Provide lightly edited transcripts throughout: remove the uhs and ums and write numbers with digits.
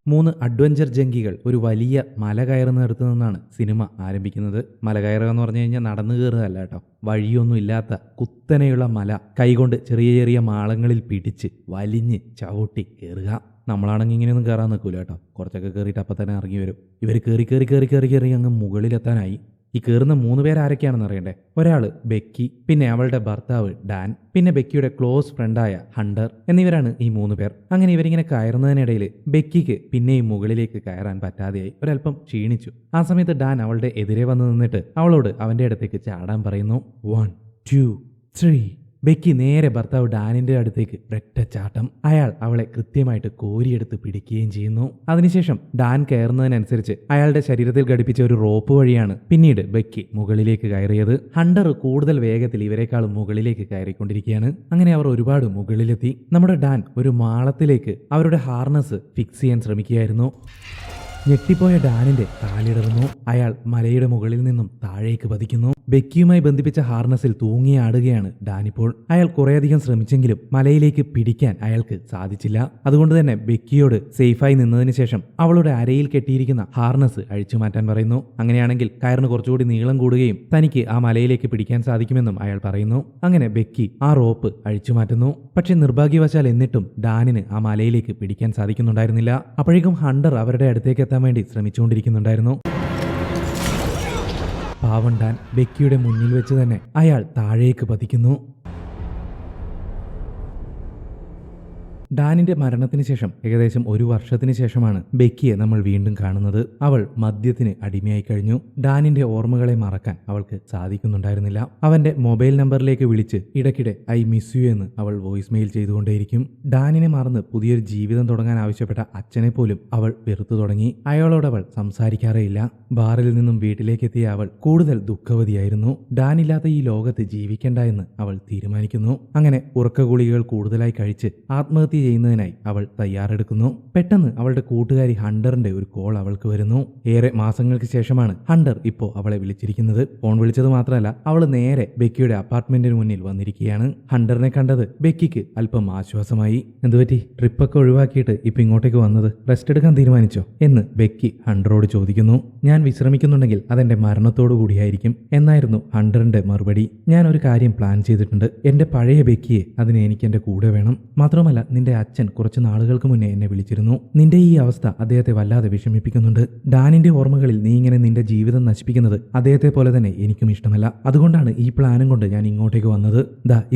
3 adventure ജങ്കികൾ ഒരു വലിയ മല കയറുന്നിടത്തു നിന്നാണ് സിനിമ ആരംഭിക്കുന്നത്. മല കയറുക എന്ന് പറഞ്ഞു കഴിഞ്ഞാൽ നടന്നു കയറുകയല്ല കേട്ടോ. വഴിയൊന്നും ഇല്ലാത്ത കുത്തനെയുള്ള മല കൈകൊണ്ട് ചെറിയ ചെറിയ മാളങ്ങളിൽ പിടിച്ച് വലിഞ്ഞ് ചവിട്ടി കയറുക. നമ്മളാണെങ്കിൽ ഇങ്ങനെയൊന്നും കയറാൻ നിൽക്കില്ല കേട്ടോ. കുറച്ചൊക്കെ കയറിയിട്ട് അപ്പം തന്നെ ഇറങ്ങി വരും. ഇവർ കയറി കയറി കയറി കയറി കയറി അങ്ങ് മുകളിലെത്താനായി. ഈ കയറുന്ന 3 പേര് ആരൊക്കെയാണെന്ന് അറിയണ്ടേ? ഒരാൾ ബെക്കി, പിന്നെ അവളുടെ ഭർത്താവ് ഡാൻ, പിന്നെ ബെക്കിയുടെ ക്ലോസ് ഫ്രണ്ടായ ഹണ്ടർ എന്നിവരാണ് ഈ 3 പേർ. അങ്ങനെ ഇവരിങ്ങനെ കയറുന്നതിനിടയിൽ ബെക്കിക്ക് പിന്നെയും മുകളിലേക്ക് കയറാൻ പറ്റാതെയായി. ഒരല്പം ക്ഷീണിച്ചു. ആ സമയത്ത് ഡാൻ അവളുടെ എതിരെ വന്ന് നിന്നിട്ട് അവളോട് അവൻ്റെ അടുത്തേക്ക് ചാടാൻ പറയുന്നു. 1 2 3. ബെക്കി നേരെ ഭർത്താവ് ഡാനിന്റെ അടുത്തേക്ക് ഒരൊറ്റ ചാട്ടം. അയാൾ അവളെ കൃത്യമായിട്ട് കോരിയെടുത്ത് പിടിക്കുകയും ചെയ്യുന്നു. അതിനുശേഷം ഡാൻ കയറുന്നതിനനുസരിച്ച് അയാളുടെ ശരീരത്തിൽ ഘടിപ്പിച്ച ഒരു റോപ്പ് വഴിയാണ് പിന്നീട് ബെക്കി മുകളിലേക്ക് കയറിയത്. ഹണ്ടർ കൂടുതൽ വേഗത്തിൽ ഇവരെക്കാളും മുകളിലേക്ക് കയറിക്കൊണ്ടിരിക്കുകയാണ്. അങ്ങനെ അവർ ഒരുപാട് മുകളിലെത്തി. നമ്മുടെ ഡാൻ ഒരു മാളത്തിലേക്ക് അവരുടെ ഹാർനസ് ഫിക്സ് ചെയ്യാൻ ശ്രമിക്കുകയായിരുന്നു. ഞെട്ടിപ്പോയ ഡാനിന്റെ കാലിടറുന്നു. അയാൾ മലയുടെ മുകളിൽ നിന്നും താഴേക്ക് പതിക്കുന്നു. ബെക്കിയുമായി ബന്ധിപ്പിച്ച ഹാർനസിൽ തൂങ്ങിയാടുകയാണ് ഡാനിപ്പോൾ. അയാൾ കുറേയധികം ശ്രമിച്ചെങ്കിലും മലയിലേക്ക് പിടിക്കാൻ അയാൾക്ക് സാധിച്ചില്ല. അതുകൊണ്ട് തന്നെ ബെക്കിയോട് സേഫായി നിന്നതിന് ശേഷം അവളുടെ അരയിൽ കെട്ടിയിരിക്കുന്ന ഹാർനസ് അഴിച്ചു മാറ്റാൻ പറയുന്നു. അങ്ങനെയാണെങ്കിൽ കയറിന് കുറച്ചുകൂടി നീളം കൂടുകയും തനിക്ക് ആ മലയിലേക്ക് പിടിക്കാൻ സാധിക്കുമെന്നും അയാൾ പറയുന്നു. അങ്ങനെ ബെക്കി ആ റോപ്പ് അഴിച്ചു മാറ്റുന്നു. പക്ഷെ നിർഭാഗ്യവശാൽ എന്നിട്ടും ഡാനിന് ആ മലയിലേക്ക് പിടിക്കാൻ സാധിക്കുന്നുണ്ടായിരുന്നില്ല. അപ്പോഴേക്കും ഹണ്ടർ അവരുടെ അടുത്തേക്ക് എത്താൻ വേണ്ടി ശ്രമിച്ചുകൊണ്ടിരിക്കുന്നുണ്ടായിരുന്നു. പാവം ഡാൻ ബെക്കിയുടെ മുന്നിൽ വെച്ച് തന്നെ അയാൾ താഴേക്ക് പതിക്കുന്നു. ഡാനിന്റെ മരണത്തിന് ശേഷം ഏകദേശം 1 വർഷത്തിന് ശേഷമാണ് ബെക്കിയെ നമ്മൾ വീണ്ടും കാണുന്നത്. അവൾ മദ്യത്തിന് അടിമയായി കഴിഞ്ഞു. ഡാനിന്റെ ഓർമ്മകളെ മറക്കാൻ അവൾക്ക് സാധിക്കുന്നുണ്ടായിരുന്നില്ല. അവന്റെ മൊബൈൽ നമ്പറിലേക്ക് വിളിച്ച് ഇടയ്ക്കിടെ ഐ മിസ് യു എന്ന് അവൾ വോയിസ് മെയിൽ ചെയ്തുകൊണ്ടേയിരിക്കും. ഡാനിനെ മറന്ന് പുതിയൊരു ജീവിതം തുടങ്ങാൻ ആവശ്യപ്പെട്ട അച്ഛനെ പോലും അവൾ വെറുത്തു തുടങ്ങി. അയാളോടവൾ സംസാരിക്കാറേയില്ല. ബാറിൽ നിന്നും വീട്ടിലേക്ക് എത്തിയ അവൾ കൂടുതൽ ദുഃഖവതിയായിരുന്നു. ഡാനില്ലാത്ത ഈ ലോകത്ത് ജീവിക്കേണ്ട എന്ന് അവൾ തീരുമാനിക്കുന്നു. അങ്ങനെ ഉറക്ക ഗുളികകൾ കൂടുതലായി കഴിച്ച് ആത്മഹത്യ ചെയ്യുന്നതിനായി അവൾ തയ്യാറെടുക്കുന്നു. പെട്ടെന്ന് അവളുടെ കൂട്ടുകാരി ഹണ്ടറിന്റെ ഒരു കോൾ അവൾക്ക് വരുന്നു. ഏറെ മാസങ്ങൾക്ക് ശേഷമാണ് ഹണ്ടർ ഇപ്പോൾ അവളെ വിളിച്ചിരിക്കുന്നത്. ഫോൺ വിളിച്ചത് മാത്രമല്ല, അവൾ നേരെ ബെക്കിയുടെ അപ്പാർട്ട്മെന്റിന് മുന്നിൽ വന്നിരിക്കുകയാണ്. ഹണ്ടറിനെ കണ്ടത് ബെക്കിക്ക് അല്പം ആശ്വാസമായി. എന്തുപറ്റി, ട്രിപ്പൊക്കെ ഒഴിവാക്കിയിട്ട് ഇപ്പൊ ഇങ്ങോട്ടേക്ക് വന്നത്? റെസ്റ്റ് എടുക്കാൻ തീരുമാനിച്ചോ എന്ന് ബെക്കി ഹണ്ടറോട് ചോദിക്കുന്നു. ഞാൻ വിശ്രമിക്കുന്നുണ്ടെങ്കിൽ അതെന്റെ മരണത്തോടു കൂടിയായിരിക്കും എന്നായിരുന്നു ഹണ്ടറിന്റെ മറുപടി. ഞാൻ ഒരു കാര്യം പ്ലാൻ ചെയ്തിട്ടുണ്ട്. എന്റെ പഴയ ബെക്കിയെ അതിന് എനിക്ക് എന്റെ കൂടെ വേണം. മാത്രമല്ല, നിന്റെ അച്ഛൻ കുറച്ച് നാളുകൾക്ക് മുന്നേ എന്നെ വിളിച്ചിരുന്നു. നിന്റെ ഈ അവസ്ഥ അദ്ദേഹത്തെ വല്ലാതെ വിഷമിപ്പിക്കുന്നുണ്ട്. ഡാനിന്റെ ഓർമ്മകളിൽ നീ ഇങ്ങനെ നിന്റെ ജീവിതം നശിപ്പിക്കുന്നത് അദ്ദേഹത്തെ പോലെ തന്നെ എനിക്കും ഇഷ്ടമല്ല. അതുകൊണ്ടാണ് ഈ പ്ലാനും കൊണ്ട് ഞാൻ ഇങ്ങോട്ടേക്ക് വന്നത്.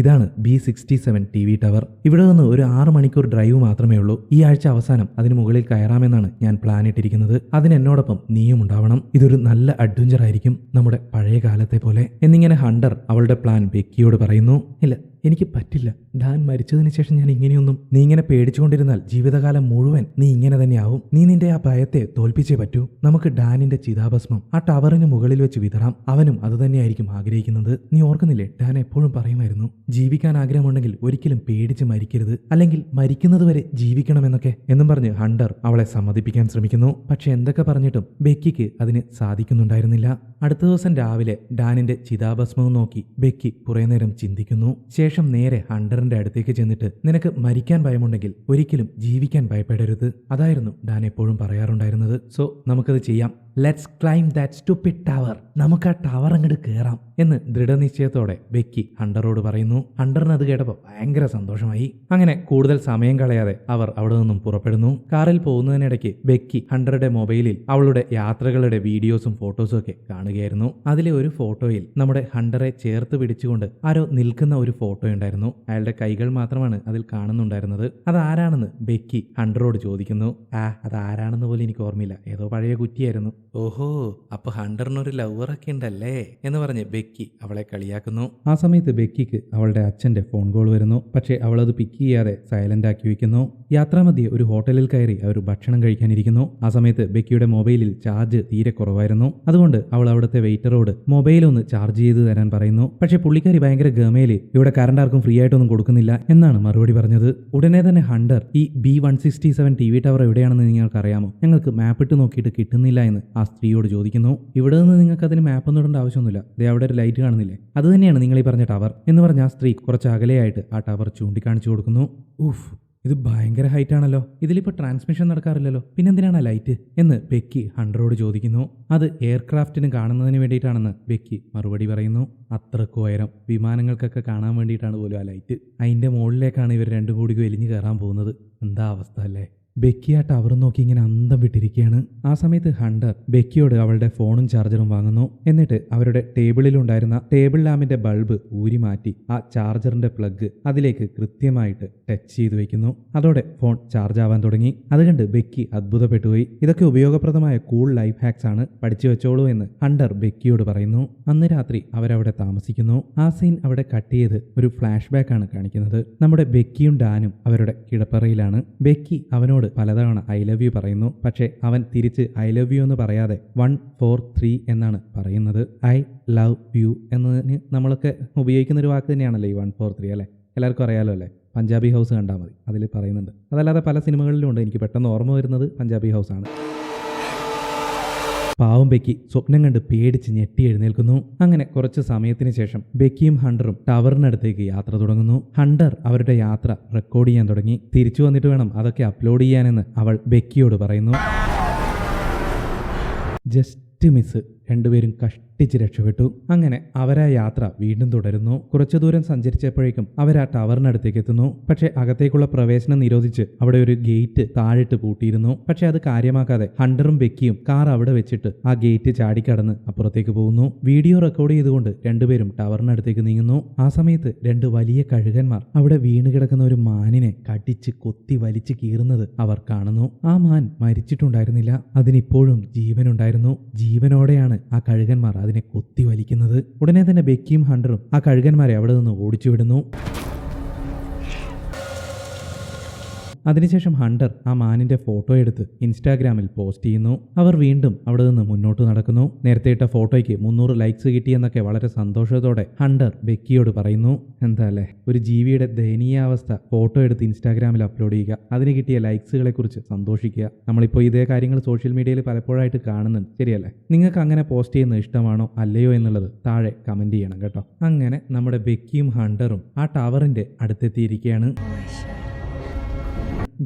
ഇതാണ് B67 TV ടവർ. ഇവിടെ നിന്ന് ഒരു 6 മണിക്കൂർ ഡ്രൈവ് മാത്രമേ ഉള്ളൂ. ഈ ആഴ്ച അവസാനം അതിന് മുകളിൽ കയറാമെന്നാണ് ഞാൻ പ്ലാൻ ഇട്ടിരിക്കുന്നത്. അതിന് എന്നോടൊപ്പം നീയും ഉണ്ടാവണം. ഇതൊരു നല്ല അഡ്വഞ്ചർ ആയിരിക്കും, നമ്മുടെ പഴയ കാലത്തെ പോലെ എന്നിങ്ങനെ ഹണ്ടർ അവളുടെ പ്ലാൻ ബെക്കിയോട് പറയുന്നു. ഇല്ല, എനിക്ക് പറ്റില്ല. ഡാൻ മരിച്ചതിന് ശേഷം ഞാൻ ഇങ്ങനെയൊന്നും. നീ ഇങ്ങനെ പേടിച്ചുകൊണ്ടിരുന്നാൽ ജീവിതകാലം മുഴുവൻ നീ ഇങ്ങനെ തന്നെയാവും. നീ നിന്റെ ആ ഭയത്തെ തോൽപ്പിച്ചേ പറ്റൂ. നമുക്ക് ഡാനിന്റെ ചിതാഭസ്മം ആ ടവറിന് മുകളിൽ വെച്ച് വിതറാം. അവനും അത് തന്നെയായിരിക്കും ആഗ്രഹിക്കുന്നത്. നീ ഓർക്കുന്നില്ലേ, ഡാൻ എപ്പോഴും പറയുമായിരുന്നു, ജീവിക്കാൻ ആഗ്രഹമുണ്ടെങ്കിൽ ഒരിക്കലും പേടിച്ച് മരിക്കരുത്, അല്ലെങ്കിൽ മരിക്കുന്നത് വരെ ജീവിക്കണമെന്നൊക്കെ എന്നും പറഞ്ഞ് ഹണ്ടർ അവളെ സമ്മതിപ്പിക്കാൻ ശ്രമിക്കുന്നു. പക്ഷെ എന്തൊക്കെ പറഞ്ഞിട്ടും ബെക്കിക്ക് അതിന് സാധിക്കുന്നുണ്ടായിരുന്നില്ല. അടുത്ത ദിവസം രാവിലെ ഡാനിന്റെ ചിതാഭസ്മവും നോക്കി ബെക്കി കുറെ നേരം ചിന്തിക്കുന്നു. ശേഷം നേരെ ഹണ്ടറിന്റെ അടുത്തേക്ക് ചെന്നിട്ട്, നിനക്ക് മരിക്കാൻ ഭയമുണ്ടെങ്കിൽ ഒരിക്കലും ജീവിക്കാൻ ഭയപ്പെടരുത്. അതായിരുന്നു ഡാൻ എപ്പോഴും പറയാറുണ്ടായിരുന്നത്. സോ നമുക്കത് ചെയ്യാം. Let's climb that stupid tower. നമുക്ക് ആ ടവർ അങ്ങോട്ട് കയറാം എന്ന് ദൃഢനിശ്ചയത്തോടെ ബെക്കി ഹണ്ടറോട് പറയുന്നു. ഹണ്ടറിന് അത് കേട്ടപ്പോൾ ഭയങ്കര സന്തോഷമായി. അങ്ങനെ കൂടുതൽ സമയം കളയാതെ അവർ അവിടെ നിന്നും പുറപ്പെടുന്നു. കാറിൽ പോകുന്നതിനിടയ്ക്ക് ബെക്കി ഹണ്ടറുടെ മൊബൈലിൽ അവളുടെ യാത്രകളുടെ വീഡിയോസും ഫോട്ടോസും ഒക്കെ കാണുകയായിരുന്നു. അതിലെ ഒരു ഫോട്ടോയിൽ നമ്മുടെ ഹണ്ടറെ ചേർത്ത് പിടിച്ചുകൊണ്ട് ആരോ നിൽക്കുന്ന ഒരു ഫോട്ടോ ഉണ്ടായിരുന്നു. അയാളുടെ കൈകൾ മാത്രമാണ് അതിൽ കാണുന്നുണ്ടായിരുന്നത്. അതാരാണെന്ന് ബെക്കി ഹണ്ടറോട് ചോദിക്കുന്നു. അതാരാണെന്ന് പോലും എനിക്ക് ഓർമ്മയില്ല, ഏതോ പഴയ കുറ്റിയായിരുന്നു. ഓഹോ, അപ്പൊ ഹണ്ടറിനൊരു ലവറൊക്കെ ഉണ്ടല്ലേ എന്ന് പറഞ്ഞ് ബെക്കി അവളെ കളിയാക്കുന്നു. ആ സമയത്ത് ബെക്കിക്ക് അവളുടെ അച്ഛന്റെ ഫോൺ കോൾ വരുന്നു. പക്ഷേ അവളത് പിക്ക് ചെയ്യാതെ സൈലന്റ് ആക്കി വെക്കുന്നു. യാത്രാമധ്യേ ഒരു ഹോട്ടലിൽ കയറി അവർ ഭക്ഷണം കഴിക്കാനിരിക്കുന്നു. ആ സമയത്ത് ബെക്കിയുടെ മൊബൈലിൽ ചാർജ് തീരെ കുറവായിരുന്നു. അതുകൊണ്ട് അവൾ അവിടുത്തെ വെയിറ്ററോട് മൊബൈൽ ഒന്ന് ചാർജ് ചെയ്ത് തരാൻ പറയുന്നു. പക്ഷേ പുള്ളിക്കാരി ഭയങ്കര ഗമയില് ഇവിടെ കറണ്ട് ആർക്കും ഫ്രീ ആയിട്ടൊന്നും കൊടുക്കുന്നില്ല എന്നാണ് മറുപടി പറഞ്ഞത്. ഉടനെ തന്നെ ഹണ്ടർ, ഈ B167 TV ടവർ എവിടെയാണെന്ന് നിങ്ങൾക്ക് അറിയാമോ? ഞങ്ങൾക്ക് മാപ്പ് ഇട്ട് നോക്കിയിട്ട് കിട്ടുന്നില്ല എന്ന് ആ സ്ത്രീയോട് ചോദിക്കുന്നു. ഇവിടെ നിന്ന് നിങ്ങൾക്ക് അതിന് മാപ്പ് ഒന്നും ഇടേണ്ട ആവശ്യമൊന്നുമില്ല. ദേ അവിടെ ഒരു ലൈറ്റ് കാണുന്നില്ലേ, അത് തന്നെയാണ് നിങ്ങൾ ഈ പറഞ്ഞ ടവർ എന്ന് പറഞ്ഞ ആ സ്ത്രീ കുറച്ച് അകലെയായിട്ട് ആ ടവർ ചൂണ്ടിക്കാണിച്ചു കൊടുക്കുന്നു. ഇത് ഭയങ്കര ഹൈറ്റ് ആണല്ലോ, ഇതിലിപ്പോൾ ട്രാൻസ്മിഷൻ നടക്കാറില്ലല്ലോ, പിന്നെന്തിനാണ് ലൈറ്റ് എന്ന് ബെക്കി ഹണ്ടറോട് ചോദിക്കുന്നു. അത് എയർക്രാഫ്റ്റിന് കാണുന്നതിന് വേണ്ടിയിട്ടാണെന്ന് ബെക്കി മറുപടി പറയുന്നു. അത്രക്ക് ഉയരം, വിമാനങ്ങൾക്കൊക്കെ കാണാൻ വേണ്ടിയിട്ടാണ് പോലും ആ ലൈറ്റ്. അതിൻ്റെ മുകളിലേക്കാണ് ഇവർ രണ്ടും കൂടി വലിഞ്ഞു കയറാൻ പോകുന്നത്. എന്താ അവസ്ഥ അല്ലേ? ബെക്കി ആ ടവർ നോക്കി ഇങ്ങനെ അന്തം വിട്ടിരിക്കുകയാണ്. ആ സമയത്ത് ഹണ്ടർ ബെക്കിയോട് അവളുടെ ഫോണും ചാർജറും വാങ്ങുന്നു. എന്നിട്ട് അവരുടെ ടേബിളിലുണ്ടായിരുന്ന ടേബിൾ ലാമ്പിന്റെ ബൾബ് ഊരി മാറ്റി ആ ചാർജറിന്റെ പ്ലഗ് അതിലേക്ക് കൃത്യമായിട്ട് ടച്ച് ചെയ്ത് വെക്കുന്നു. അതോടെ ഫോൺ ചാർജ് ആവാൻ തുടങ്ങി. അത് കണ്ട് ബെക്കി അത്ഭുതപ്പെട്ടുപോയി. ഇതൊക്കെ ഉപയോഗപ്രദമായ കൂൾ ലൈഫ് ഹാക്സ് ആണ്, പഠിച്ചു വെച്ചോളൂ എന്ന് ഹണ്ടർ ബെക്കിയോട് പറയുന്നു. അന്ന് രാത്രി അവരവിടെ താമസിക്കുന്നു. ആ സീൻ അവിടെ കട്ട് ചെയ്ത് ഒരു ഫ്ലാഷ് ബാക്ക് ആണ് കാണിക്കുന്നത്. നമ്മുടെ ബെക്കിയും ഡാനും അവരുടെ കിടപ്പറയിലാണ്. ബെക്കി അവനോട് പലതവണ ഐ ലവ് യു പറയുന്നു. പക്ഷേ അവൻ തിരിച്ച് ഐ ലവ് യു എന്ന് പറയാതെ 143 എന്നാണ് പറയുന്നത്. ഐ ലവ് യു എന്നതിന് നമ്മളൊക്കെ ഉപയോഗിക്കുന്ന ഒരു വാക്ക് തന്നെയാണല്ലോ ഈ 143 അല്ലേ? എല്ലാവർക്കും അറിയാലോ അല്ലേ? പഞ്ചാബി ഹൗസ് കണ്ടാൽ മതി, അതിൽ പറയുന്നുണ്ട്. അതല്ലാതെ പല സിനിമകളിലും ഉണ്ട്. എനിക്ക് പെട്ടെന്ന് ഓർമ്മ വരുന്നത് പഞ്ചാബി ഹൗസ് ആണ്. പാവം ബെക്കി സ്വപ്നം കണ്ട് പേടിച്ച് ഞെട്ടി എഴുന്നേൽക്കുന്നു. അങ്ങനെ കുറച്ച് സമയത്തിന് ശേഷം ബെക്കിയും ഹണ്ടറും ടവറിനടുത്തേക്ക് യാത്ര തുടങ്ങുന്നു. ഹണ്ടർ അവരുടെ യാത്ര റെക്കോർഡ് ചെയ്യാൻ തുടങ്ങി. തിരിച്ചു വന്നിട്ട് വേണം അതൊക്കെ അപ്ലോഡ് ചെയ്യാനെന്ന് അവൾ ബെക്കിയോട് പറയുന്നു. ജസ്റ്റ് മിസ്, രണ്ടുപേരും കഷ്ടിച്ച് രക്ഷപ്പെട്ടു. അങ്ങനെ അവരാ യാത്ര വീണ്ടും തുടരുന്നു. കുറച്ചു ദൂരം സഞ്ചരിച്ചപ്പോഴേക്കും അവർ ആ ടവറിനടുത്തേക്ക് എത്തുന്നു. പക്ഷെ അകത്തേക്കുള്ള പ്രവേശനം നിരോധിച്ച് അവിടെ ഒരു ഗേറ്റ് താഴിട്ട് പൂട്ടിയിരുന്നു. പക്ഷെ അത് കാര്യമാക്കാതെ ഹണ്ടറും ബെക്കിയും കാർ അവിടെ വെച്ചിട്ട് ആ ഗേറ്റ് ചാടിക്കടന്ന് അപ്പുറത്തേക്ക് പോകുന്നു. വീഡിയോ റെക്കോർഡ് ചെയ്തുകൊണ്ട് രണ്ടുപേരും ടവറിനടുത്തേക്ക് നീങ്ങുന്നു. ആ സമയത്ത് രണ്ട് വലിയ കഴുകന്മാർ അവിടെ വീണ് കിടക്കുന്ന ഒരു മാനിനെ കടിച്ച് കൊത്തി വലിച്ചു കീറുന്നത് അവർ കാണുന്നു. ആ മാൻ മരിച്ചിട്ടുണ്ടായിരുന്നില്ല, അതിനിപ്പോഴും ജീവനുണ്ടായിരുന്നു. ജീവനോടെയാണ് ആ കഴുകന്മാർ അതിനെ കൊത്തി വലിക്കുന്നത്. ഉടനെ തന്നെ ബെക്കിയും ഹണ്ടറും ആ കഴുകന്മാരെ അവിടെ നിന്ന് ഓടിച്ചുവിടുന്നു. അതിനുശേഷം ഹണ്ടർ ആ മാനിന്റെ ഫോട്ടോ എടുത്ത് ഇൻസ്റ്റാഗ്രാമിൽ പോസ്റ്റ് ചെയ്യുന്നു. അവർ വീണ്ടും അവിടെ നിന്ന് മുന്നോട്ട് നടക്കുന്നു. നേരത്തെ ഇട്ട ഫോട്ടോയ്ക്ക് 300 ലൈക്സ് കിട്ടിയെന്നൊക്കെ വളരെ സന്തോഷത്തോടെ ഹണ്ടർ ബെക്കിയോട് പറയുന്നു. എന്താ അല്ലേ, ഒരു ജീവിയുടെ ദയനീയാവസ്ഥ ഫോട്ടോ എടുത്ത് ഇൻസ്റ്റാഗ്രാമിൽ അപ്ലോഡ് ചെയ്യുക, അതിന് കിട്ടിയ ലൈക്സുകളെ കുറിച്ച് സന്തോഷിക്കുക. നമ്മളിപ്പോൾ ഇതേ കാര്യങ്ങൾ സോഷ്യൽ മീഡിയയിൽ പലപ്പോഴായിട്ട് കാണുന്നുണ്ട്, ശരിയല്ലേ? നിങ്ങൾക്ക് അങ്ങനെ പോസ്റ്റ് ചെയ്യുന്നത് ഇഷ്ടമാണോ അല്ലയോ എന്നുള്ളത് താഴെ കമന്റ് ചെയ്യണം കേട്ടോ. അങ്ങനെ നമ്മുടെ ബെക്കിയും ഹണ്ടറും ആ ടവറിന്റെ അടുത്തെത്തിയിരിക്കുകയാണ്.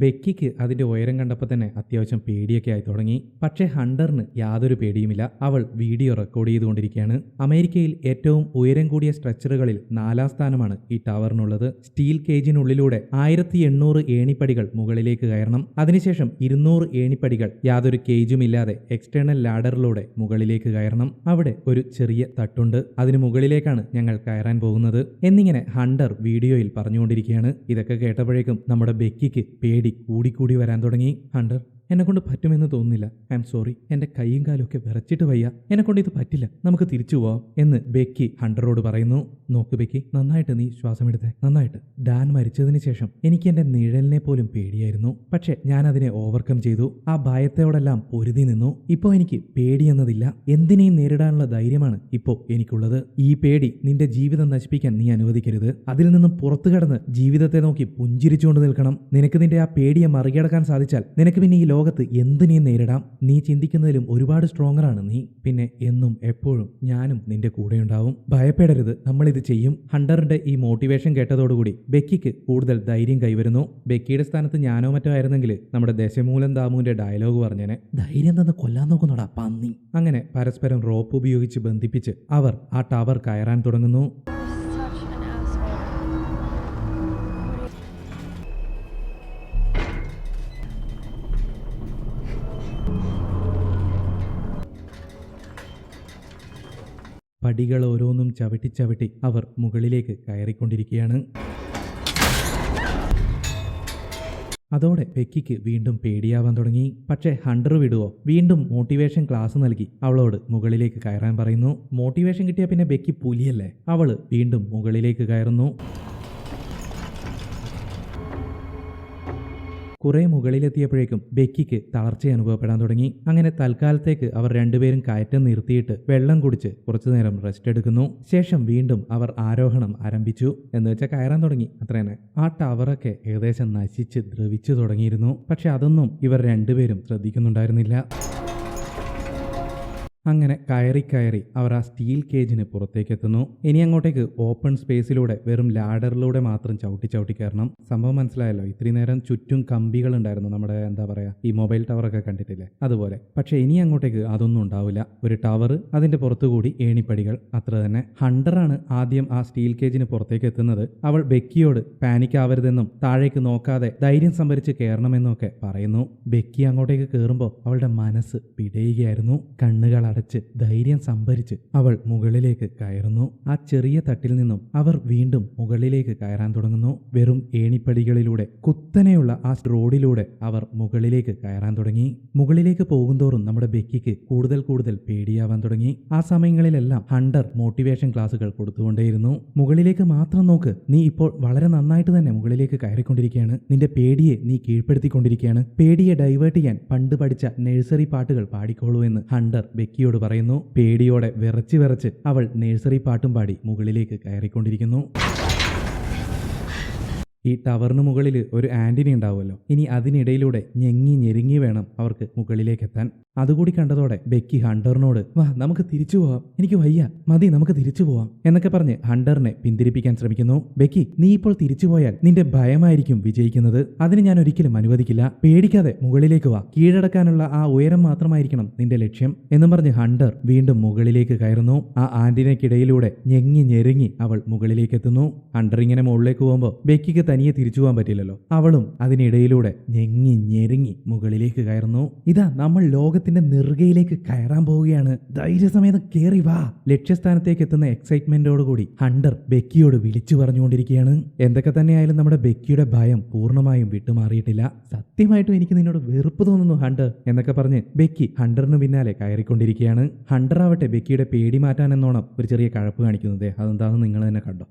ബെക്കിക്ക് അതിന്റെ ഉയരം കണ്ടപ്പോൾ തന്നെ അത്യാവശ്യം പേടിയൊക്കെ ആയി തുടങ്ങി. പക്ഷേ ഹണ്ടറിന് യാതൊരു പേടിയുമില്ല. അവൾ വീഡിയോ റെക്കോർഡ് ചെയ്തുകൊണ്ടിരിക്കുകയാണ്. അമേരിക്കയിൽ ഏറ്റവും ഉയരം കൂടിയ സ്ട്രക്ചറുകളിൽ 4ാം സ്ഥാനമാണ് ഈ ടവറിനുള്ളത്. സ്റ്റീൽ കേജിനുള്ളിലൂടെ 1800 ഏണിപ്പടികൾ മുകളിലേക്ക് കയറണം. അതിനുശേഷം 200 ഏണിപ്പടികൾ യാതൊരു കേജുമില്ലാതെ എക്സ്റ്റേണൽ ലാഡറിലൂടെ മുകളിലേക്ക് കയറണം. അവിടെ ഒരു ചെറിയ തട്ടുണ്ട്, അതിന് മുകളിലേക്കാണ് ഞങ്ങൾ കയറാൻ പോകുന്നത് എന്നിങ്ങനെ ഹണ്ടർ വീഡിയോയിൽ പറഞ്ഞുകൊണ്ടിരിക്കുകയാണ്. ഇതൊക്കെ കേട്ടപ്പോഴേക്കും നമ്മുടെ ബെക്കിക്ക് പേടി കൂടിക്കൂടി വരാൻ തുടങ്ങി. ഹണ്ടർ, എന്നെക്കൊണ്ട് പറ്റുമെന്ന് തോന്നുന്നില്ല, ഐ എം സോറി, എൻ്റെ കൈയും കാലും ഒക്കെ വിറച്ചിട്ട് വയ്യ, എന്നെക്കൊണ്ട് ഇത് പറ്റില്ല, നമുക്ക് തിരിച്ചു പോവാം എന്ന് ബെക്കി ഹണ്ടറോട് പറയുന്നു. നോക്ക് ബെക്കി, നന്നായിട്ട് നീ ശ്വാസം എടുത്തേ, നന്നായിട്ട്. ഡാൻ മരിച്ചതിന് ശേഷം എനിക്ക് എൻ്റെ നിഴലിനെ പോലും പേടിയായിരുന്നു. പക്ഷെ ഞാൻ അതിനെ ഓവർകം ചെയ്തു. ആ ഭയത്തോടെല്ലാം പൊരുതി നിന്നു. ഇപ്പോൾ എനിക്ക് പേടിയെന്നതില്ല, എന്തിനേയും നേരിടാനുള്ള ധൈര്യമാണ് ഇപ്പോൾ എനിക്കുള്ളത്. ഈ പേടി നിന്റെ ജീവിതം നശിപ്പിക്കാൻ നീ അനുവദിക്കരുത്. അതിൽ നിന്നും പുറത്തു കടന്ന് ജീവിതത്തെ നോക്കി പുഞ്ചിരിച്ചുകൊണ്ട് നിൽക്കണം. നിനക്ക് നിന്റെ ആ പേടിയെ മറികടക്കാൻ സാധിച്ചാൽ നിനക്ക് പിന്നെ ഈ ലോകത്ത് എന്തിനേയും നേരിടാം. നീ ചിന്തിക്കുന്നതിലും ഒരുപാട് സ്ട്രോങ്ങറാണ് നീ. പിന്നെ എന്നും എപ്പോഴും ഞാനും നിന്റെ കൂടെയുണ്ടാവും. ഭയപ്പെടരുത്, നമ്മളിത് ചെയ്യും. ഹണ്ടറിന്റെ ഈ മോട്ടിവേഷൻ കേട്ടതോടുകൂടി ബെക്കിക്ക് കൂടുതൽ ധൈര്യം കൈവരുന്നു. ബെക്കിയുടെ സ്ഥാനത്ത് ഞാനോ മറ്റോ ആയിരുന്നെങ്കിൽ നമ്മുടെ ദശമൂലം ദാമുവിന്റെ ഡയലോഗ് പറഞ്ഞേനെ, ധൈര്യം തന്നെ കൊല്ലാൻ നോക്കുന്നോടാ പന്നി. അങ്ങനെ പരസ്പരം റോപ്പ് ഉപയോഗിച്ച് ബന്ധിപ്പിച്ച് അവർ ആ ടവർ കയറാൻ തുടങ്ങുന്നു. പടികൾ ഓരോന്നും ചവിട്ടി ചവിട്ടി അവർ മുകളിലേക്ക് കയറിക്കൊണ്ടിരിക്കുകയാണ്. അതോടെ ബെക്കിക്ക് വീണ്ടും പേടിയാവാൻ തുടങ്ങി. പക്ഷേ ഹണ്ടർ വിടുവോ? വീണ്ടും മോട്ടിവേഷൻ ക്ലാസ് നൽകി അവളോട് മുകളിലേക്ക് കയറാൻ പറയുന്നു. മോട്ടിവേഷൻ കിട്ടിയ പിന്നെ ബെക്കി പുലിയല്ലേ, അവള് വീണ്ടും മുകളിലേക്ക് കയറുന്നു. കുറെ മുകളിലെത്തിയപ്പോഴേക്കും ബെക്കിക്ക് തളർച്ച അനുഭവപ്പെടാൻ തുടങ്ങി. അങ്ങനെ തൽക്കാലത്തേക്ക് അവർ രണ്ടുപേരും കയറ്റം നിർത്തിയിട്ട് വെള്ളം കുടിച്ച് കുറച്ചു നേരം റെസ്റ്റ് എടുക്കുന്നു. ശേഷം വീണ്ടും അവർ ആരോഹണം ആരംഭിച്ചു. എന്ന് വെച്ചാൽ കയറാൻ തുടങ്ങി, അത്രേനെ. ആ ടവറൊക്കെ ഏകദേശം നശിച്ച് ദ്രവിച്ചു തുടങ്ങിയിരുന്നു. പക്ഷെ അതൊന്നും ഇവർ രണ്ടുപേരും ശ്രദ്ധിക്കുന്നുണ്ടായിരുന്നില്ല. അങ്ങനെ കയറി കയറി അവർ ആ സ്റ്റീൽ കേജിന് പുറത്തേക്ക് എത്തുന്നു. ഇനി അങ്ങോട്ടേക്ക് ഓപ്പൺ സ്പേസിലൂടെ വെറും ലാഡറിലൂടെ മാത്രം ചവിട്ടി ചവിട്ടി കയറണം. സംഭവം മനസ്സിലായല്ലോ. ഇത്രയും നേരം ചുറ്റും കമ്പികൾ ഉണ്ടായിരുന്നു, നമ്മുടെ എന്താ പറയാ ഈ മൊബൈൽ ടവറൊക്കെ കണ്ടിട്ടില്ലേ, അതുപോലെ. പക്ഷെ ഇനി അങ്ങോട്ടേക്ക് അതൊന്നും ഉണ്ടാവില്ല. ഒരു ടവർ, അതിന്റെ പുറത്തുകൂടി ഏണിപ്പടികൾ, അത്ര തന്നെ. ഹണ്ടറാണ് ആദ്യം ആ സ്റ്റീൽ കേജിന് പുറത്തേക്ക് എത്തുന്നത്. അവൾ ബെക്കിയോട് പാനിക് ആവരുതെന്നും താഴേക്ക് നോക്കാതെ ധൈര്യം സംഭരിച്ച് കയറണമെന്നും ഒക്കെ പറയുന്നു. ബെക്കി അങ്ങോട്ടേക്ക് കയറുമ്പോൾ അവളുടെ മനസ്സ് പിടയുകയായിരുന്നു. കണ്ണുകൾ അടച്ച് ധൈര്യം സംഭരിച്ച് അവൾ മുകളിലേക്ക് കയറുന്നു. ആ ചെറിയ തട്ടിൽ നിന്നും അവർ വീണ്ടും മുകളിലേക്ക് കയറാൻ തുടങ്ങുന്നു. വെറും ഏണിപ്പടികളിലൂടെ കുത്തനെയുള്ള ആ റോഡിലൂടെ അവർ മുകളിലേക്ക് കയറാൻ തുടങ്ങി. മുകളിലേക്ക് പോകുന്തോറും നമ്മുടെ ബെക്കിക്ക് കൂടുതൽ കൂടുതൽ പേടിയാവാൻ തുടങ്ങി. ആ സമയങ്ങളിലെല്ലാം ഹണ്ടർ മോട്ടിവേഷൻ ക്ലാസുകൾ കൊടുത്തുകൊണ്ടേയിരുന്നു. മുകളിലേക്ക് മാത്രം നോക്ക്, നീ ഇപ്പോൾ വളരെ നന്നായിട്ട് തന്നെ മുകളിലേക്ക് കയറിക്കൊണ്ടിരിക്കുകയാണ്. നിന്റെ പേടിയെ നീ കീഴ്പ്പെടുത്തിക്കൊണ്ടിരിക്കുകയാണ്. പേടിയെ ഡൈവേർട്ട് ചെയ്യാൻ പണ്ട് പഠിച്ച നഴ്സറി പാട്ടുകൾ പാടിക്കോളൂ എന്ന് ഹണ്ടർ ബെക്കിയോട് പറയുന്നു. പേടിയോടെ വിറച്ച് വിറച്ച് അവൾ നഴ്സറി പാട്ടും പാടി മുകളിലേക്ക് കയറിക്കൊണ്ടിരിക്കുന്നു. ഈ ടവറിന് മുകളിൽ ഒരു ആന്റിനി ഉണ്ടാവുമല്ലോ. ഇനി അതിനിടയിലൂടെ ഞെങ്ങി ഞെരുങ്ങി വേണം അവർക്ക് മുകളിലേക്ക് എത്താൻ. അതുകൂടി കണ്ടതോടെ ബെക്കി ഹണ്ടറിനോട് വാ നമുക്ക് തിരിച്ചു പോവാം, എനിക്ക് വയ്യ, മതി നമുക്ക് തിരിച്ചു പോവാം എന്നൊക്കെ പറഞ്ഞ് ഹണ്ടറിനെ പിന്തിരിപ്പിക്കാൻ ശ്രമിക്കുന്നു. ബെക്കി, നീ ഇപ്പോൾ തിരിച്ചു പോയാൽ നിന്റെ ഭയമായിരിക്കും വിജയിക്കുന്നത്. അതിന് ഞാൻ ഒരിക്കലും അനുവദിക്കില്ല. പേടിക്കാതെ മുകളിലേക്ക് വാ, കീഴടക്കാനുള്ള ആ ഉയരം മാത്രമായിരിക്കണം നിന്റെ ലക്ഷ്യം എന്നും പറഞ്ഞ് ഹണ്ടർ വീണ്ടും മുകളിലേക്ക് കയറുന്നു. ആ ആന്റിനയ്ക്കിടയിലൂടെ ഞെങ്ങി ഞെരുങ്ങി അവൾ മുകളിലേക്ക് എത്തുന്നു. ഹണ്ടർ ഇങ്ങനെ മുകളിലേക്ക് പോകുമ്പോൾ ബെക്കിക്ക് തനിയെ തിരിച്ചു പോകാൻ പറ്റില്ലല്ലോ. അവളും അതിനിടയിലൂടെ ഞെങ്ങി ഞെരുങ്ങി മുകളിലേക്ക് കയറുന്നു. ഇതാ നമ്മൾ ലോകത്തിന്റെ നെറുകയിലേക്ക് കയറാൻ പോവുകയാണ്, ധൈര്യസമേതം കേറി വാ. ലക്ഷ്യസ്ഥാനത്തേക്ക് എത്തുന്ന എക്സൈറ്റ്മെന്റോടുകൂടി ഹണ്ടർ ബെക്കിയോട് വിളിച്ചു പറഞ്ഞുകൊണ്ടിരിക്കുകയാണ്. എന്തൊക്കെ തന്നെയായാലും നമ്മുടെ ബെക്കിയുടെ ഭയം പൂർണ്ണമായും വിട്ടുമാറിയിട്ടില്ല. സത്യമായിട്ടും എനിക്ക് നിന്നോട് വെറുപ്പ് തോന്നുന്നു ഹണ്ടർ എന്നൊക്കെ പറഞ്ഞ് ബെക്കി ഹണ്ടറിന് പിന്നാലെ കയറിക്കൊണ്ടിരിക്കുകയാണ്. ഹണ്ടർ ആവട്ടെ ബെക്കിയുടെ പേടി മാറ്റാൻ എന്നോണം ഒരു ചെറിയ കഴപ്പ് കാണിക്കുന്നത്. അതെന്താണെന്ന് നിങ്ങൾ തന്നെ കണ്ടോ.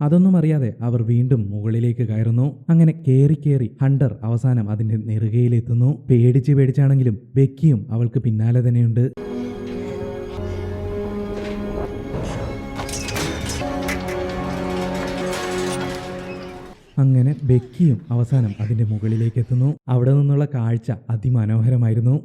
അതൊന്നും അറിയാതെ അവർ വീണ്ടും മുകളിലേക്ക് കയറുന്നു. അങ്ങനെ കേറി കേറി ഹണ്ടർ അവസാനം അതിന്റെ നെറുകയിലെത്തുന്നു. പേടിച്ചാണെങ്കിലും ബെക്കിയും അവൾക്ക് പിന്നാലെ തന്നെയുണ്ട്. അങ്ങനെ ബെക്കിയും അവസാനം അതിന്റെ മുകളിലേക്ക് എത്തുന്നു. അവിടെ നിന്നുള്ള കാഴ്ച അതിമനോഹരമായിരുന്നു.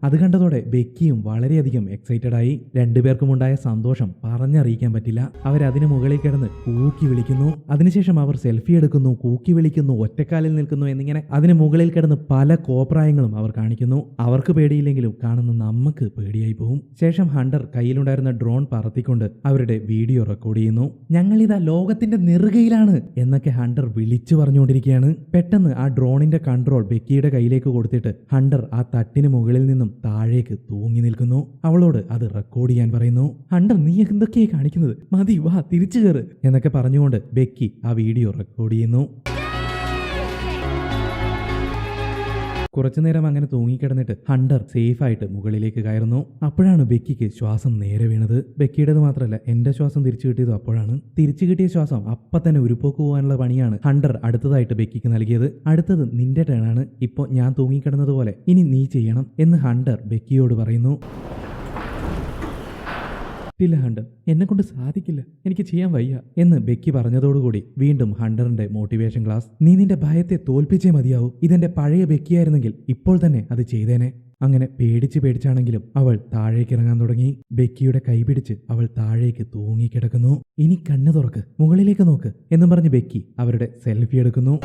അത് കണ്ടതോടെ ബെക്കിയും വളരെയധികം എക്സൈറ്റഡ് ആയി. രണ്ടുപേർക്കുമുണ്ടായ സന്തോഷം പറഞ്ഞറിയിക്കാൻ പറ്റില്ല. അവരതിന് മുകളിൽ കിടന്ന് കൂക്കി വിളിക്കുന്നു. അതിനുശേഷം അവർ സെൽഫി എടുക്കുന്നു, കൂക്കി വിളിക്കുന്നു, ഒറ്റക്കാലിൽ നിൽക്കുന്നു എന്നിങ്ങനെ അതിന് മുകളിൽ കിടന്ന് പല കോപ്രായങ്ങളും അവർ കാണിക്കുന്നു. അവർക്ക് പേടിയില്ലെങ്കിലും കാണുന്ന നമുക്ക് പേടിയായി പോകും. ശേഷം ഹണ്ടർ കയ്യിലുണ്ടായിരുന്ന ഡ്രോൺ പറത്തിക്കൊണ്ട് അവരുടെ വീഡിയോ റെക്കോർഡ് ചെയ്യുന്നു. ഞങ്ങളിതാ ലോകത്തിന്റെ നെറുകയിലാണ് എന്നൊക്കെ ഹണ്ടർ വിളിച്ചു പറഞ്ഞുകൊണ്ടിരിക്കുകയാണ്. പെട്ടെന്ന് ആ ഡ്രോണിന്റെ കൺട്രോൾ ബെക്കിയുടെ കയ്യിലേക്ക് കൊടുത്തിട്ട് ഹണ്ടർ ആ തട്ടിന് മുകളിൽ നിന്നും താഴേക്ക് തൂങ്ങി നിൽക്കുന്നു. അവളോട് അത് റെക്കോർഡ് ചെയ്യാൻ പറയുന്നു. ഹണ്ടർ, നീ എന്തൊക്കെയായി കാണിക്കുന്നത്, മതി വാ തിരിച്ചു കയറ് എന്നൊക്കെ പറഞ്ഞുകൊണ്ട് ബെക്കി ആ വീഡിയോ റെക്കോർഡ് ചെയ്യുന്നു. കുറച്ചുനേരം അങ്ങനെ തൂങ്ങിക്കിടന്നിട്ട് ഹണ്ടർ സേഫായിട്ട് മുകളിലേക്ക് കയറുന്നു. അപ്പോഴാണ് ബെക്കിക്ക് ശ്വാസം നേരെ വീണത്. ബെക്കിയുടേത് മാത്രമല്ല, എന്റെ ശ്വാസം തിരിച്ചു കിട്ടിയത് അപ്പോഴാണ്. തിരിച്ചു കിട്ടിയ ശ്വാസം അപ്പം തന്നെ ഉരുപ്പോക്ക് പോകാനുള്ള പണിയാണ് ഹണ്ടർ അടുത്തതായിട്ട് ബെക്കിക്ക് നൽകിയത്. അടുത്തത് നിന്റെ ടേണാണ്. ഇപ്പോൾ ഞാൻ തൂങ്ങിക്കിടന്നതുപോലെ ഇനി നീ ചെയ്യണം എന്ന് ഹണ്ടർ ബെക്കിയോട് പറയുന്നു. ഇല്ല ഹണ്ടർ, എന്നെ കൊണ്ട് സാധിക്കില്ല, എനിക്ക് ചെയ്യാൻ വയ്യ എന്ന് ബെക്കി പറഞ്ഞതോടുകൂടി വീണ്ടും ഹണ്ടറിന്റെ മോട്ടിവേഷൻ ക്ലാസ്. നീ നിന്റെ ഭയത്തെ തോൽപ്പിച്ചേ മതിയാവൂ. ഇതെന്റെ പഴയ ബെക്കിയായിരുന്നെങ്കിൽ ഇപ്പോൾ തന്നെ അത് ചെയ്തേനെ. അങ്ങനെ പേടിച്ചാണെങ്കിലും അവൾ താഴേക്ക് ഇറങ്ങാൻ തുടങ്ങി. ബെക്കിയുടെ കൈപിടിച്ച് അവൾ താഴേക്ക് തൂങ്ങിക്കിടക്കുന്നു. ഇനി കണ്ണു തുറക്ക്, മുകളിലേക്ക് നോക്ക് എന്നും പറഞ്ഞ് ബെക്കി അവരുടെ സെൽഫി എടുക്കുന്നു.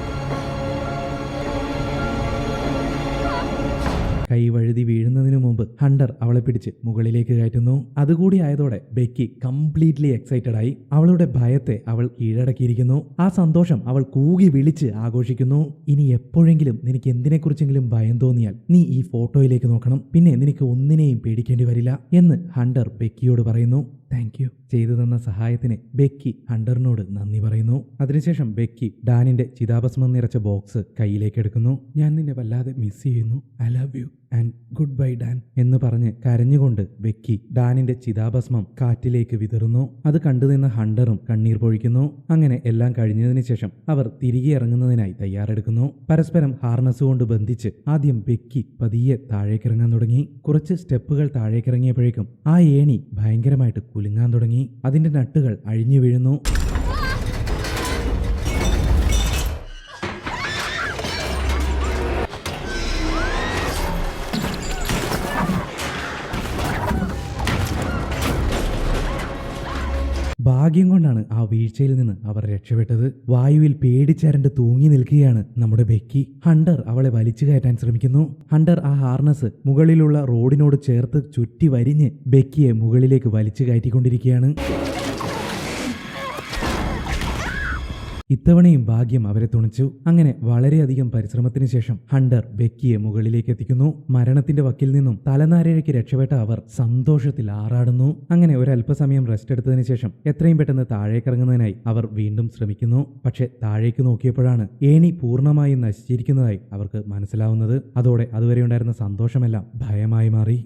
കൈ വഴുതി വീഴുന്നതിനു മുമ്പ് ഹണ്ടർ അവളെ പിടിച്ച് മുകളിലേക്ക് കയറ്റുന്നു. അതുകൂടി ആയതോടെ ബെക്കി കംപ്ലീറ്റ്ലി എക്സൈറ്റഡ് ആയി. അവളുടെ ഭയത്തെ അവൾ കീഴടക്കിയിരിക്കുന്നു. ആ സന്തോഷം അവൾ കൂകി വിളിച്ച് ആഘോഷിക്കുന്നു. ഇനി എപ്പോഴെങ്കിലും നിനക്ക് എന്തിനെക്കുറിച്ചെങ്കിലും ഭയം തോന്നിയാൽ നീ ഈ ഫോട്ടോയിലേക്ക് നോക്കണം, പിന്നെ നിനക്ക് ഒന്നിനെയും പേടിക്കേണ്ടി വരില്ല എന്ന് ഹണ്ടർ ബെക്കിയോട് പറയുന്നു. Thank you. ചെയ്തു തന്ന സഹായത്തിന് ബെക്കി ഹണ്ടറിനോട് നന്ദി പറയുന്നു. അതിനുശേഷം ബെക്കി ഡാനിന്റെ ചിതാഭസ്മം നിറച്ച ബോക്സ് കയ്യിലേക്ക് എടുക്കുന്നു. ഞാൻ നിന്നെ വല്ലാതെ മിസ് ചെയ്യുന്നു, I love you and good bye Dan എന്ന് പറഞ്ഞ് കരഞ്ഞുകൊണ്ട് ബെക്കി ഡാനിന്റെ ചിതാഭസ്മം കാറ്റിലേക്ക് വിതറുന്നു. അത് കണ്ടുനിന്ന ഹണ്ടറും കണ്ണീർ പൊഴിക്കുന്നു. അങ്ങനെ എല്ലാം കഴിഞ്ഞതിന് ശേഷം അവർ തിരികെ ഇറങ്ങുന്നതിനായി തയ്യാറെടുക്കുന്നു. പരസ്പരം ഹാർനസ് കൊണ്ട് ബന്ധിച്ച് ആദ്യം ബെക്കി പതിയെ താഴേക്കിറങ്ങാൻ തുടങ്ങി. കുറച്ച് സ്റ്റെപ്പുകൾ താഴേക്കിറങ്ങിയപ്പോഴേക്കും ആ ഏണി ഭയങ്കരമായിട്ട് കുലുങ്ങാൻ തുടങ്ങി. അതിന്റെ നട്ടുകൾ അഴിഞ്ഞു വീഴുന്നു. ഭാഗ്യം കൊണ്ടാണ് ആ വീഴ്ചയിൽ നിന്ന് അവർ രക്ഷപ്പെട്ടത്. വായുവിൽ പേടിച്ചരണ്ട് തൂങ്ങി നിൽക്കുകയാണ് നമ്മുടെ ബെക്കി. ഹണ്ടർ അവളെ വലിച്ചു കയറ്റാൻ ശ്രമിക്കുന്നു. ഹണ്ടർ ആ ഹാർനസ് മുകളിലുള്ള റോഡിനോട് ചേർത്ത് ചുറ്റി വരിഞ്ഞ് ബെക്കിയെ മുകളിലേക്ക് വലിച്ചു കയറ്റിക്കൊണ്ടിരിക്കുകയാണ്. ഇത്തവണയും ഭാഗ്യം അവരെ തുണച്ചു. അങ്ങനെ വളരെയധികം പരിശ്രമത്തിന് ശേഷം ഹണ്ടർ ബെക്കിയെ മുകളിലേക്ക് എത്തിക്കുന്നു. മരണത്തിന്റെ വക്കിൽ നിന്നും തലനാരിഴയ്ക്ക് രക്ഷപ്പെട്ട അവർ സന്തോഷത്തിൽ ആറാടുന്നു. അങ്ങനെ ഒരല്പസമയം റെസ്റ്റ് എടുത്തതിന് ശേഷം എത്രയും പെട്ടെന്ന് താഴേക്കിറങ്ങുന്നതിനായി അവർ വീണ്ടും ശ്രമിക്കുന്നു. പക്ഷെ താഴേക്ക് നോക്കിയപ്പോഴാണ് ഏണി പൂർണ്ണമായും നശിച്ചിരിക്കുന്നതായി അവർക്ക് മനസ്സിലാവുന്നത്. അതോടെ അതുവരെ ഉണ്ടായിരുന്ന സന്തോഷമെല്ലാം ഭയമായി മാറി.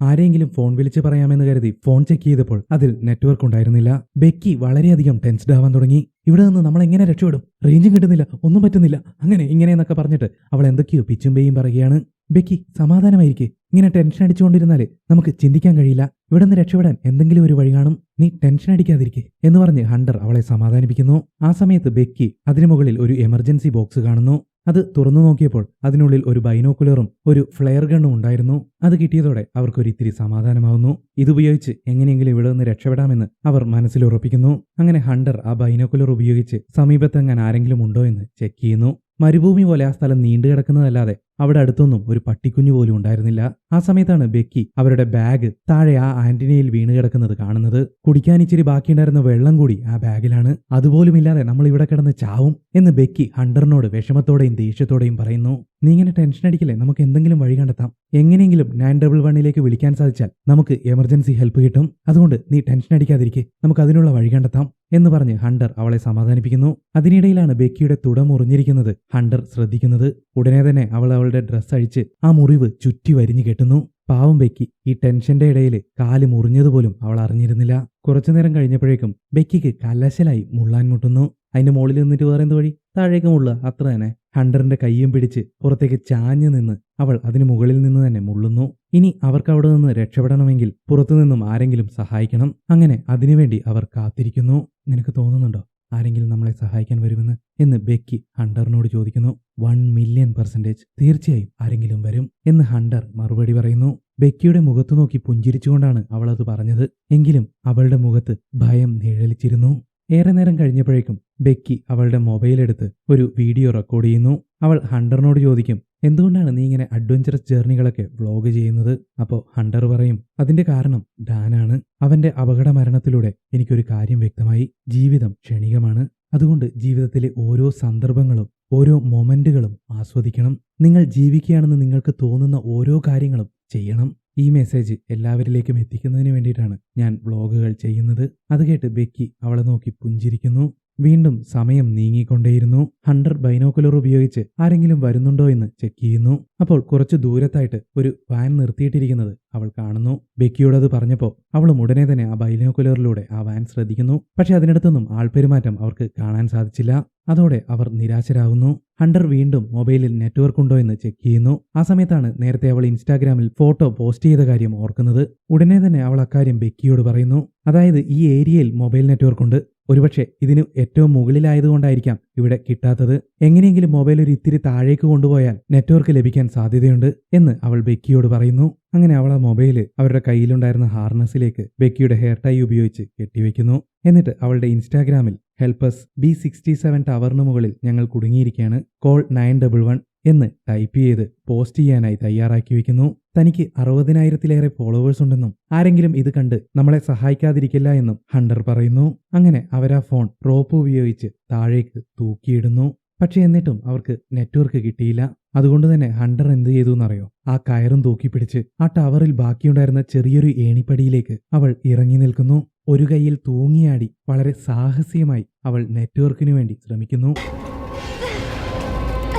ആരെങ്കിലും ഫോൺ വിളിച്ച് പറയാമെന്ന് കരുതി ഫോൺ ചെക്ക് ചെയ്തപ്പോൾ അതിൽ നെറ്റ്വർക്ക് ഉണ്ടായിരുന്നില്ല. ബെക്കി വളരെയധികം ടെൻസ്ഡ് ആവാൻ തുടങ്ങി. ഇവിടെ നിന്ന് നമ്മൾ എങ്ങനെ രക്ഷപ്പെടും? റേഞ്ചും കിട്ടുന്നില്ല, ഒന്നും പറ്റുന്നില്ല, അങ്ങനെ ഇങ്ങനെയെന്നൊക്കെ പറഞ്ഞിട്ട് അവൾ എന്തൊക്കെയോ പിച്ചും പേയും പറയുകയാണ്. ബെക്കി, സമാധാനമായിരിക്കെ. ഇങ്ങനെ ടെൻഷൻ അടിച്ചുകൊണ്ടിരുന്നാലേ നമുക്ക് ചിന്തിക്കാൻ കഴിയില്ല. ഇവിടെ നിന്ന് രക്ഷപ്പെടാൻ എന്തെങ്കിലും ഒരു വഴി കാണും. നീ ടെൻഷൻ അടിക്കാതിരിക്കെ എന്ന് പറഞ്ഞ് ഹണ്ടർ അവളെ സമാധാനിപ്പിക്കുന്നു. ആ സമയത്ത് ബെക്കി അതിനു മുകളിൽ ഒരു എമർജൻസി ബോക്സ് കാണുന്നു. അത് തുറന്നു നോക്കിയപ്പോൾ അതിനുള്ളിൽ ഒരു ബൈനോക്കുലറും ഒരു ഫ്ലെയർ ഗണ്ണും ഉണ്ടായിരുന്നു. അത് കിട്ടിയതോടെ അവർക്കൊരു ഇത്തിരി സമാധാനമാവുന്നു. ഇതുപയോഗിച്ച് എങ്ങനെയെങ്കിലും ഇവിടെ നിന്ന് രക്ഷപ്പെടാമെന്ന് അവർ മനസ്സിലുറപ്പിക്കുന്നു. അങ്ങനെ ഹണ്ടർ ആ ബൈനോക്കുലർ ഉപയോഗിച്ച് സമീപത്തെങ്ങാൻ ആരെങ്കിലും ഉണ്ടോ എന്ന് ചെക്ക് ചെയ്യുന്നു. മരുഭൂമി പോലെ ആ സ്ഥലം നീണ്ടുകിടക്കുന്നതല്ലാതെ അവിടെ അടുത്തൊന്നും ഒരു പട്ടിക്കുഞ്ഞു പോലും ഉണ്ടായിരുന്നില്ല. ആ സമയത്താണ് ബെക്കി അവരുടെ ബാഗ് താഴെ ആ ആന്റിനയിൽ വീണ് കിടക്കുന്നത് കാണുന്നത്. കുടിക്കാൻ ഇച്ചിരി ബാക്കിയുണ്ടായിരുന്ന വെള്ളം കൂടി ആ ബാഗിലാണ്. അതുപോലുമില്ലാതെ നമ്മൾ ഇവിടെ കിടന്ന് ചാവും എന്ന് ബെക്കി ഹണ്ടറിനോട് വിഷമത്തോടെയും ദേഷ്യത്തോടെയും പറയുന്നു. നീ ഇങ്ങനെ ടെൻഷൻ അടിക്കില്ലേ, നമുക്ക് എന്തെങ്കിലും വഴി കണ്ടെത്താം. എങ്ങനെയെങ്കിലും 911 വിളിക്കാൻ സാധിച്ചാൽ നമുക്ക് എമർജൻസി ഹെൽപ്പ് കിട്ടും. അതുകൊണ്ട് നീ ടെൻഷൻ അടിക്കാതിരിക്കെ, നമുക്ക് അതിനുള്ള വഴി കണ്ടെത്താം എന്ന് പറഞ്ഞ് ഹണ്ടർ അവളെ സമാധാനിപ്പിക്കുന്നു. അതിനിടയിലാണ് ബെക്കിയുടെ തുട മുറിഞ്ഞിരിക്കുന്നത് ഹണ്ടർ ശ്രദ്ധിക്കുന്നത്. ഉടനെ തന്നെ അവൾ അവളുടെ ഡ്രസ്സ് അഴിച്ച് ആ മുറിവ് ചുറ്റി വരിഞ്ഞു കെട്ടുന്നു. പാവം ബെക്കി ഈ ടെൻഷന്റെ ഇടയിൽ കാല് മുറിഞ്ഞതുപോലും അവൾ അറിഞ്ഞിരുന്നില്ല. കുറച്ചുനേരം കഴിഞ്ഞപ്പോഴേക്കും ബെക്കിക്ക് കലശലായി മുള്ളാൻ മുട്ടുന്നു. അതിന്റെ മുകളിൽ നിന്നിട്ട് വേറെ എന്ത് വഴി, താഴേക്ക് മുള്ളുക, അത്ര തന്നെ. ഹണ്ടറിന്റെ കയ്യും പിടിച്ച് പുറത്തേക്ക് ചാഞ്ഞു നിന്ന് അവൾ അതിന് മുകളിൽ നിന്ന് തന്നെ മുള്ളുന്നു. ഇനി അവർക്ക് അവിടെ നിന്ന് രക്ഷപ്പെടണമെങ്കിൽ പുറത്തുനിന്നും ആരെങ്കിലും സഹായിക്കണം. അങ്ങനെ അതിനുവേണ്ടി അവർ കാത്തിരിക്കുന്നു. നിനക്ക് തോന്നുന്നുണ്ടോ ആരെങ്കിലും നമ്മളെ സഹായിക്കാൻ വരുമെന്ന് എന്ന് ബെക്കി ഹണ്ടറിനോട് ചോദിക്കുന്നു. 1,000,000% തീർച്ചയായും ആരെങ്കിലും വരും എന്ന് ഹണ്ടർ മറുപടി പറയുന്നു. ബെക്കിയുടെ മുഖത്തു നോക്കി പുഞ്ചിരിച്ചുകൊണ്ടാണ് അവൾ അത് പറഞ്ഞത്. എങ്കിലും അവളുടെ മുഖത്ത് ഭയം നിഴലിച്ചിരുന്നു. ഏറെ നേരം കഴിഞ്ഞപ്പോഴേക്കും ബെക്കി അവളുടെ മൊബൈലെടുത്ത് ഒരു വീഡിയോ റെക്കോർഡ് ചെയ്യുന്നു. അവൾ ഹണ്ടറിനോട് ചോദിക്കും, എന്തുകൊണ്ടാണ് നീ ഇങ്ങനെ അഡ്വഞ്ചറസ് ജേർണികളൊക്കെ വ്ലോഗ് ചെയ്യുന്നത്? അപ്പോൾ ഹണ്ടർ പറയും, അതിന്റെ കാരണം ഡാനാണ്. അവന്റെ അപകട മരണത്തിലൂടെ എനിക്കൊരു കാര്യം വ്യക്തമായി. ജീവിതം ക്ഷണികമാണ്. അതുകൊണ്ട് ജീവിതത്തിലെ ഓരോ സന്ദർഭങ്ങളും ഓരോ മൊമെന്റുകളും ആസ്വദിക്കണം. നിങ്ങൾ ജീവിക്കുകയാണെന്ന് നിങ്ങൾക്ക് തോന്നുന്ന ഓരോ കാര്യങ്ങളും ചെയ്യണം. ഈ മെസ്സേജ് എല്ലാവരിലേക്കും എത്തിക്കുന്നതിന് വേണ്ടിയിട്ടാണ് ഞാൻ വ്ലോഗുകൾ ചെയ്യുന്നത്. അത് കേട്ട് ബെക്കി അവളെ നോക്കി പുഞ്ചിരിക്കുന്നു. വീണ്ടും സമയം നീങ്ങിക്കൊണ്ടേയിരുന്നു. ഹണ്ടർ ബൈനോക്കുലർ ഉപയോഗിച്ച് ആരെങ്കിലും വരുന്നുണ്ടോ എന്ന് ചെക്ക് ചെയ്യുന്നു. അപ്പോൾ കുറച്ചു ദൂരത്തായിട്ട് ഒരു വാൻ നിർത്തിയിട്ടിരിക്കുന്നത് അവൾ കാണുന്നു. ബെക്കിയോടത് പറഞ്ഞപ്പോൾ അവളും ഉടനെ തന്നെ ആ ബൈനോക്കുലറിലൂടെ ആ വാൻ ശ്രദ്ധിക്കുന്നു. പക്ഷെ അതിനടുത്തൊന്നും ആൾപെരുമാറ്റം അവർക്ക് കാണാൻ സാധിച്ചില്ല. അതോടെ അവർ നിരാശരാകുന്നു. ഹണ്ടർ വീണ്ടും മൊബൈലിൽ നെറ്റ്വർക്ക് ഉണ്ടോ എന്ന് ചെക്ക് ചെയ്യുന്നു. ആ സമയത്താണ് നേരത്തെ അവൾ ഇൻസ്റ്റാഗ്രാമിൽ ഫോട്ടോ പോസ്റ്റ് ചെയ്ത കാര്യം ഓർക്കുന്നത്. ഉടനെ തന്നെ അവൾ അക്കാര്യം ബെക്കിയോട് പറയുന്നു. അതായത് ഈ ഏരിയയിൽ മൊബൈൽ നെറ്റ്വർക്ക് ഉണ്ട്. ഒരുപക്ഷെ ഇതിന് ഏറ്റവും മുകളിലായതുകൊണ്ടായിരിക്കാം ഇവിടെ കിട്ടാത്തത്. എങ്ങനെയെങ്കിലും മൊബൈൽ ഒരു ഇത്തിരി താഴേക്ക് കൊണ്ടുപോയാൽ നെറ്റ്വർക്ക് ലഭിക്കാൻ സാധ്യതയുണ്ട് എന്ന് അവൾ ബെക്കിയോട് പറയുന്നു. അങ്ങനെ അവൾ ആ മൊബൈല് അവരുടെ കയ്യിലുണ്ടായിരുന്ന ഹാർനസിലേക്ക് ബെക്കിയുടെ ഹെയർ ടൈ ഉപയോഗിച്ച് കെട്ടിവെക്കുന്നു. എന്നിട്ട് അവളുടെ ഇൻസ്റ്റാഗ്രാമിൽ ഹെൽപ്പസ് B67 ടവറിന് മുകളിൽ ഞങ്ങൾ കുടുങ്ങിയിരിക്കുകയാണ്, കോൾ 911 എന്ന് ടൈപ്പ് ചെയ്ത് പോസ്റ്റ് ചെയ്യാനായി തയ്യാറാക്കി വെക്കുന്നു. തനിക്ക് 60,000-ലേറെ ഫോളോവേഴ്സ് ഉണ്ടെന്നും ആരെങ്കിലും ഇത് കണ്ട് നമ്മളെ സഹായിക്കാതിരിക്കില്ല എന്നും ഹണ്ടർ പറയുന്നു. അങ്ങനെ അവരാ ഫോൺ റോപ്പ് ഉപയോഗിച്ച് താഴേക്ക് തൂക്കിയിടുന്നു. പക്ഷെ എന്നിട്ടും അവർക്ക് നെറ്റ്വർക്ക് കിട്ടിയില്ല. അതുകൊണ്ട് തന്നെ ഹണ്ടർ എന്ത് ചെയ്തു എന്നറിയോ? ആ കയറും തൂക്കിപ്പിടിച്ച് ആ ടവറിൽ ബാക്കിയുണ്ടായിരുന്ന ചെറിയൊരു ഏണിപ്പടിയിലേക്ക് അവൾ ഇറങ്ങി നിൽക്കുന്നു. ഒരു കൈയിൽ തൂങ്ങിയാടി വളരെ സാഹസികമായി അവൾ നെറ്റ്വർക്കിനു വേണ്ടി ശ്രമിക്കുന്നു.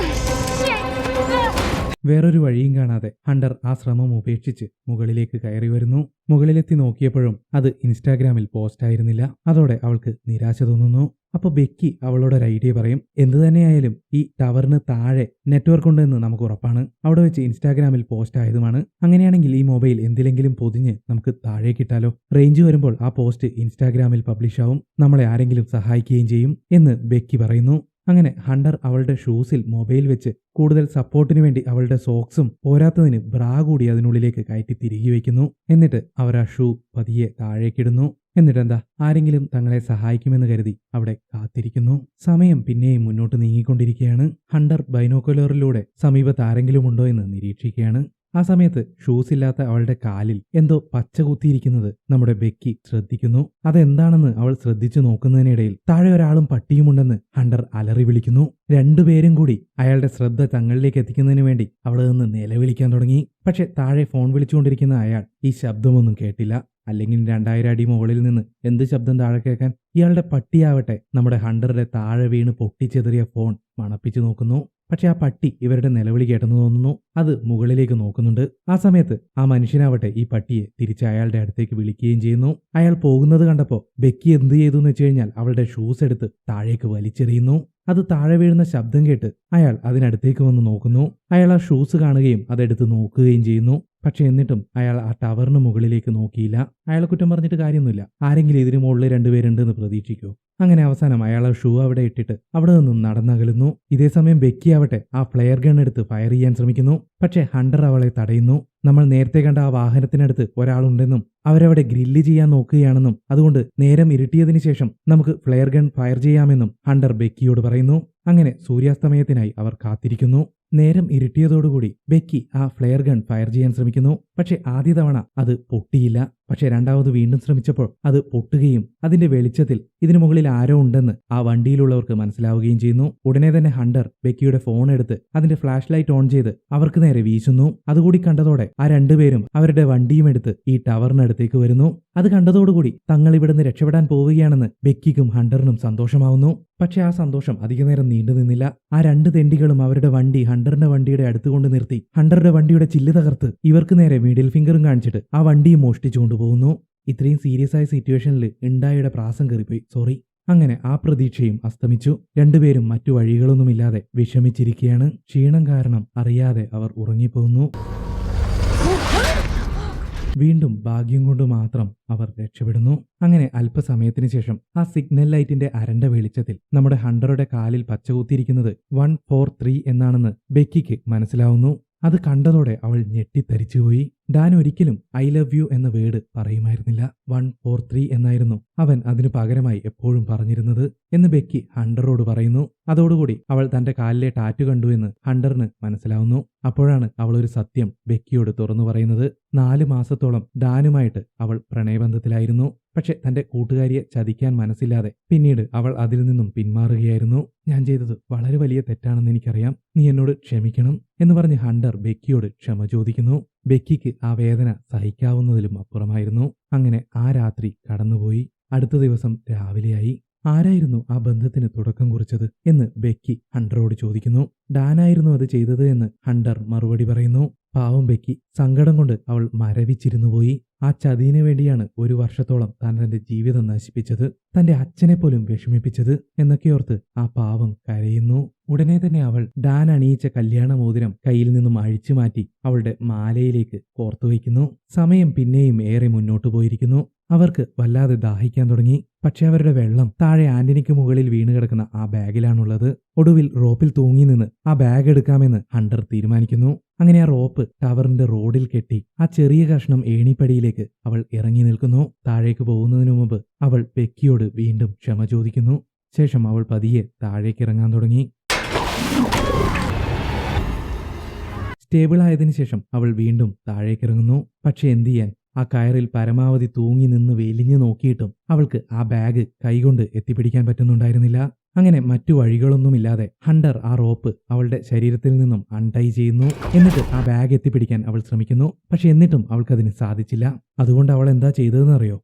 വേറൊരു വഴിയും കാണാതെ ഹണ്ടർ ആ ശ്രമം ഉപേക്ഷിച്ച് മുകളിലേക്ക് കയറി വരുന്നു. മുകളിലെത്തി നോക്കിയപ്പോഴും അത് ഇൻസ്റ്റാഗ്രാമിൽ പോസ്റ്റ് ആയിരുന്നില്ല. അതോടെ അവൾക്ക് നിരാശ തോന്നുന്നു. അപ്പോൾ ബെക്കി അവളോട് ഒരു ഐഡിയ പറയും. എന്തു തന്നെയായാലും ഈ ടവറിന് താഴെ നെറ്റ്വർക്ക് ഉണ്ടെന്ന് നമുക്ക് ഉറപ്പാണ്. അവിടെ വെച്ച് ഇൻസ്റ്റാഗ്രാമിൽ പോസ്റ്റ് ആയതുമാണ്. അങ്ങനെയാണെങ്കിൽ ഈ മൊബൈൽ എന്തിലെങ്കിലും പൊതിഞ്ഞ് നമുക്ക് താഴേക്ക് ഇട്ടാലോ? റേഞ്ച് വരുമ്പോൾ ആ പോസ്റ്റ് ഇൻസ്റ്റാഗ്രാമിൽ പബ്ലിഷ് ആവും. നമ്മളെ ആരെങ്കിലും സഹായിക്കുകയും ചെയ്യും എന്ന് ബെക്കി പറയുന്നു. അങ്ങനെ ഹണ്ടർ അവളുടെ ഷൂസിൽ മൊബൈൽ വെച്ച് കൂടുതൽ സപ്പോർട്ടിനു വേണ്ടി അവളുടെ സോക്സും പോരാത്തതിന് ബ്രാ കൂടി അതിനുള്ളിലേക്ക് കയറ്റി തിരികെ വയ്ക്കുന്നു. എന്നിട്ട് അവർ ആ ഷൂ പതിയെ താഴേക്കിടുന്നു. എന്നിട്ടെന്താ, ആരെങ്കിലും തങ്ങളെ സഹായിക്കുമെന്ന് കരുതി അവിടെ കാത്തിരിക്കുന്നു. സമയം പിന്നെയും മുന്നോട്ട് നീങ്ങിക്കൊണ്ടിരിക്കുകയാണ്. ഹണ്ടർ ബൈനോക്കുലറിലൂടെ സമീപത്ത് ആരെങ്കിലും ഉണ്ടോ എന്ന് നിരീക്ഷിക്കുകയാണ്. ആ സമയത്ത് ഷൂസ് ഇല്ലാത്ത അവളുടെ കാലിൽ എന്തോ പച്ച കുത്തിയിരിക്കുന്നത് നമ്മുടെ ബെക്കി ശ്രദ്ധിക്കുന്നു. അതെന്താണെന്ന് അവൾ ശ്രദ്ധിച്ചു നോക്കുന്നതിനിടയിൽ താഴെ ഒരാളും പട്ടിയുമുണ്ടെന്ന് ഹണ്ടർ അലറി വിളിക്കുന്നു. രണ്ടുപേരും കൂടി അയാളുടെ ശ്രദ്ധ തങ്ങളിലേക്ക് എത്തിക്കുന്നതിന് വേണ്ടി അവിടെ നിന്ന് നിലവിളിക്കാൻ തുടങ്ങി. പക്ഷെ താഴെ ഫോൺ വിളിച്ചുകൊണ്ടിരിക്കുന്ന അയാൾ ഈ ശബ്ദമൊന്നും കേട്ടില്ല. അല്ലെങ്കിൽ 2000 അടി മുകളിൽ നിന്ന് എന്ത് ശബ്ദം താഴെ കേൾക്കാൻ? ഇയാളുടെ പട്ടിയാവട്ടെ നമ്മുടെ ഹണ്ടറുടെ താഴെ വീണ് പൊട്ടിച്ചെറിയ ഫോൺ മണപ്പിച്ചു നോക്കുന്നു. പക്ഷെ ആ പട്ടി ഇവരുടെ നിലവിളി കേട്ടെന്ന് തോന്നുന്നു. അത് മുകളിലേക്ക് നോക്കുന്നുണ്ട്. ആ സമയത്ത് ആ മനുഷ്യനാവട്ടെ ഈ പട്ടിയെ തിരിച്ച് അയാളുടെ അടുത്തേക്ക് വിളിക്കുകയും ചെയ്യുന്നു. അയാൾ പോകുന്നത് കണ്ടപ്പോൾ ബെക്കി എന്ത് ചെയ്തു എന്ന് വെച്ച് കഴിഞ്ഞാൽ അവളുടെ ഷൂസ് എടുത്ത് താഴേക്ക് വലിച്ചെറിയുന്നു. അത് താഴെ വീഴുന്ന ശബ്ദം കേട്ട് അയാൾ അതിനടുത്തേക്ക് വന്ന് നോക്കുന്നു. അയാൾ ആ ഷൂസ് കാണുകയും അതെടുത്ത് നോക്കുകയും ചെയ്യുന്നു. പക്ഷെ എന്നിട്ടും അയാൾ ആ ടവറിന് മുകളിലേക്ക് നോക്കിയില്ല. അയാളെ കുറ്റം പറഞ്ഞിട്ട് കാര്യമൊന്നുമില്ല. ആരെങ്കിലും ഇതിനു മുകളിൽ രണ്ടുപേരുണ്ടെന്ന് പ്രതീക്ഷിക്കൂ. അങ്ങനെ അവസാനം അയാൾ ആ ഷൂ അവിടെ ഇട്ടിട്ട് അവിടെ നിന്നും നടന്നകലുന്നു. ഇതേസമയം ബെക്കി ആവട്ടെ ആ ഫ്ലെയർ ഗൺ എടുത്ത് ഫയർ ചെയ്യാൻ ശ്രമിക്കുന്നു. പക്ഷെ ഹണ്ടർ അവളെ തടയുന്നു. നമ്മൾ നേരത്തെ കണ്ട ആ വാഹനത്തിനടുത്ത് ഒരാളുണ്ടെന്നും അവരവിടെ ഗ്രില്ല് ചെയ്യാൻ നോക്കുകയാണെന്നും അതുകൊണ്ട് നേരം ഇരുട്ടിയതിനു ശേഷം നമുക്ക് ഫ്ലെയർ ഗൺ ഫയർ ചെയ്യാമെന്നും ഹണ്ടർ ബെക്കിയോട് പറയുന്നു. അങ്ങനെ സൂര്യാസ്തമയത്തിനായി അവർ കാത്തിരിക്കുന്നു. നേരം ഇരുട്ടിയതോടുകൂടി ബെക്കി ആ ഫ്ലെയർ ഗൺ ഫയർ ചെയ്യാൻ ശ്രമിക്കുന്നു. പക്ഷെ ആദ്യ തവണ അത് പൊട്ടിയില്ല. പക്ഷെ രണ്ടാമത് വീണ്ടും ശ്രമിച്ചപ്പോൾ അത് പൊട്ടുകയും അതിന്റെ വെളിച്ചത്തിൽ ഇതിനു മുകളിൽ ആരോ ഉണ്ടെന്ന് ആ വണ്ടിയിലുള്ളവർക്ക് മനസ്സിലാവുകയും ചെയ്യുന്നു. ഉടനെ തന്നെ ഹണ്ടർ ബെക്കിയുടെ ഫോൺ എടുത്ത് അതിന്റെ ഫ്ലാഷ് ലൈറ്റ് ഓൺ ചെയ്ത് അവർക്ക് നേരെ വീശുന്നു. അതുകൂടി കണ്ടതോടെ ആ രണ്ടുപേരും അവരുടെ വണ്ടിയും എടുത്ത് ഈ ടവറിനടുത്തേക്ക് വരുന്നു. അത് കണ്ടതോടുകൂടി തങ്ങൾ ഇവിടുന്ന് രക്ഷപ്പെടാൻ പോവുകയാണെന്ന് ബെക്കിക്കും ഹണ്ടറിനും സന്തോഷമാവുന്നു. പക്ഷെ ആ സന്തോഷം അധികനേരം നീണ്ടു നിന്നില്ല. ആ രണ്ട് തെണ്ടികളും അവരുടെ വണ്ടി ഹണ്ടറിന്റെ വണ്ടിയുടെ അടുത്ത് കൊണ്ട് നിർത്തി ഹണ്ടറുടെ വണ്ടിയുടെ ചില്ല് തകർത്ത് ഇവർക്ക് നേരെ മിഡിൽ ഫിംഗറും കാണിച്ചിട്ട് ആ വണ്ടിയും മോഷ്ടിച്ചു കൊണ്ടുപോകുന്നു. ഇത്രയും സീരിയസ് ആയ സിറ്റുവേഷനിൽ ഉണ്ടായുടെ പ്രാസം കയറിപ്പോയി, സോറി. അങ്ങനെ ആ പ്രതീക്ഷയും അസ്തമിച്ചു. രണ്ടുപേരും മറ്റു വഴികളൊന്നുമില്ലാതെ വിഷമിച്ചിരിക്കുകയാണ്. ക്ഷീണം കാരണം അറിയാതെ അവർ ഉറങ്ങിപ്പോകുന്നു. വീണ്ടും ഭാഗ്യം കൊണ്ട് മാത്രം അവർ രക്ഷപ്പെടുന്നു. അങ്ങനെ അല്പസമയത്തിന് ശേഷം ആ സിഗ്നൽ ലൈറ്റിന്റെ അരണ്ട വെളിച്ചത്തിൽ നമ്മുടെ ഹണ്ടറുടെ കാലിൽ പച്ചകുത്തിയിരിക്കുന്നത് 143 എന്നാണെന്ന് ബെക്കിക്ക് മനസ്സിലാവുന്നു. അത് കണ്ടതോടെ അവൾ ഞെട്ടിത്തരിച്ചുപോയി. ഡാൻ ഒരിക്കലും ഐ ലവ് യു എന്ന വേർഡ് പറയുമായിരുന്നില്ല. 143 എന്നായിരുന്നു അവൻ അതിനു പകരമായി എപ്പോഴും പറഞ്ഞിരുന്നത് എന്ന് ബെക്കി ഹണ്ടറോട് പറയുന്നു. അതോടുകൂടി അവൾ തന്റെ കാലിലെ ടാറ്റു കണ്ടു എന്ന് ഹണ്ടറിന് മനസ്സിലാവുന്നു. അപ്പോഴാണ് അവൾ ഒരു സത്യം ബെക്കിയോട് തുറന്നു പറയുന്നത്. 4 മാസത്തോളം ഡാനുമായിട്ട് അവൾ പ്രണയബന്ധത്തിലായിരുന്നു. പക്ഷെ തന്റെ കൂട്ടുകാരിയെ ചതിക്കാൻ മനസ്സില്ലാതെ പിന്നീട് അവൾ അതിൽ നിന്നും പിന്മാറുകയായിരുന്നു. ഞാൻ ചെയ്തത് വളരെ വലിയ തെറ്റാണെന്ന് എനിക്കറിയാം, നീ എന്നോട് ക്ഷമിക്കണം എന്ന് പറഞ്ഞ് ഹണ്ടർ ബെക്കിയോട് ക്ഷമ ചോദിക്കുന്നു. ബെക്കിക്ക് ആ വേദന സഹിക്കാവുന്നതിലും അപ്പുറമായിരുന്നു. അങ്ങനെ ആ രാത്രി കടന്നുപോയി. അടുത്ത ദിവസം രാവിലെയായി. ആരായിരുന്നു ആ ബന്ധത്തിന് തുടക്കം കുറിച്ചത് എന്ന് ബെക്കി ഹണ്ടറോട് ചോദിക്കുന്നു. ഡാനായിരുന്നു അത് ചെയ്തത് എന്ന് ഹണ്ടർ മറുപടി പറയുന്നു. പാവം ബെക്കി, സങ്കടം കൊണ്ട് അവൾ മരവിച്ചിരുന്നു പോയി. ആ ചതിയിനു വേണ്ടിയാണ് 1 വർഷത്തോളം താൻ തന്റെ ജീവിതം നശിപ്പിച്ചത്, തന്റെ അച്ഛനെ പോലും വിഷമിപ്പിച്ചത് എന്നൊക്കെയോർത്ത് ആ പാവം കരയുന്നു. ഉടനെ തന്നെ അവൾ ഡാൻ അണിയിച്ച കല്യാണ മോതിരം കയ്യിൽ നിന്നും അഴിച്ചു മാറ്റി അവളുടെ മാലയിലേക്ക് കോർത്തുവയ്ക്കുന്നു. സമയം പിന്നെയും ഏറെ മുന്നോട്ടു പോയിരിക്കുന്നു. അവർക്ക് വല്ലാതെ ദാഹിക്കാൻ തുടങ്ങി. പക്ഷെ അവരുടെ വെള്ളം താഴെ ആന്റണിക്ക് മുകളിൽ വീണ് കിടക്കുന്ന ആ ബാഗിലാണുള്ളത്. ഒടുവിൽ റോപ്പിൽ തൂങ്ങി നിന്ന് ആ ബാഗ് എടുക്കാമെന്ന് ഹണ്ടർ തീരുമാനിക്കുന്നു. അങ്ങനെ ആ റോപ്പ് ടവറിന്റെ റോഡിൽ കെട്ടി ആ ചെറിയ കഷ്ണം ഏണിപ്പടിയിലേക്ക് അവൾ ഇറങ്ങി നിൽക്കുന്നു. താഴേക്ക് പോകുന്നതിനു മുമ്പ് അവൾ ബെക്കിയോട് വീണ്ടും ക്ഷമ ചോദിക്കുന്നു. ശേഷം അവൾ പതിയെ താഴേക്ക് ഇറങ്ങാൻ തുടങ്ങി. സ്റ്റേബിൾ ആയതിനു ശേഷം അവൾ വീണ്ടും താഴേക്കിറങ്ങുന്നു. പക്ഷെ എന്തു ചെയ്യാൻ, ആ കയറിൽ പരമാവധി തൂങ്ങി നിന്ന് വെലിഞ്ഞു നോക്കിയിട്ടും അവൾക്ക് ആ ബാഗ് കൈകൊണ്ട് എത്തിപ്പിടിക്കാൻ പറ്റുന്നുണ്ടായിരുന്നില്ല. അങ്ങനെ മറ്റു വഴികളൊന്നുമില്ലാതെ ഹണ്ടർ ആ റോപ്പ് അവളുടെ ശരീരത്തിൽ നിന്നും അൺടൈ ചെയ്യുന്നു. എന്നിട്ട് ആ ബാഗ് എത്തിപ്പിടിക്കാൻ അവൾ ശ്രമിക്കുന്നു. പക്ഷെ എന്നിട്ടും അവൾക്കതിന് സാധിച്ചില്ല. അതുകൊണ്ട് അവൾ എന്താ ചെയ്തതെന്നറിയോ?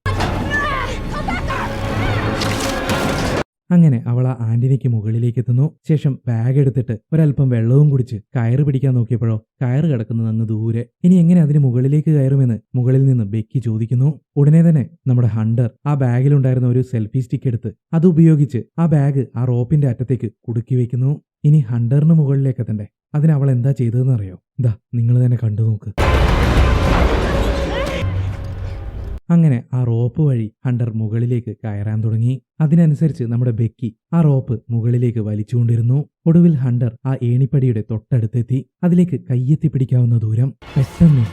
അങ്ങനെ അവൾ ആ ആന്റിനയ്ക്ക് മുകളിലേക്ക് എത്തുന്നു. ശേഷം ബാഗ് എടുത്തിട്ട് ഒരല്പം വെള്ളവും കുടിച്ച് കയറ് പിടിക്കാൻ നോക്കിയപ്പോഴോ കയറ് കിടക്കുന്നത് അങ്ങ് ദൂരെ. ഇനി എങ്ങനെ അതിന് മുകളിലേക്ക് കയറുമെന്ന് മുകളിൽ നിന്ന് ബെക്കി ചോദിക്കുന്നു. ഉടനെ തന്നെ നമ്മുടെ ഹണ്ടർ ആ ബാഗിലുണ്ടായിരുന്ന ഒരു സെൽഫി സ്റ്റിക്ക് എടുത്ത് അതുപയോഗിച്ച് ആ ബാഗ് ആ റോപ്പിന്റെ അറ്റത്തേക്ക് കുടുക്കി വെക്കുന്നു. ഇനി ഹണ്ടറിന് മുകളിലേക്ക് എത്തണ്ടേ? അതിന് അവൾ എന്താ ചെയ്തതെന്ന് അറിയോ? ദാ നിങ്ങൾ തന്നെ കണ്ടു നോക്ക്. അങ്ങനെ ആ റോപ്പ് വഴി ഹണ്ടർ മുകളിലേക്ക് കയറാൻ തുടങ്ങി. അതിനനുസരിച്ച് നമ്മുടെ ബെക്കി ആ റോപ്പ് മുകളിലേക്ക് വലിച്ചുകൊണ്ടിരുന്നു. ഒടുവിൽ ഹണ്ടർ ആ ഏണിപ്പടിയുടെ തൊട്ടടുത്തെത്തി. അതിലേക്ക് കയ്യെത്തി പിടിക്കാവുന്ന ദൂരം. പെട്ടെന്ന്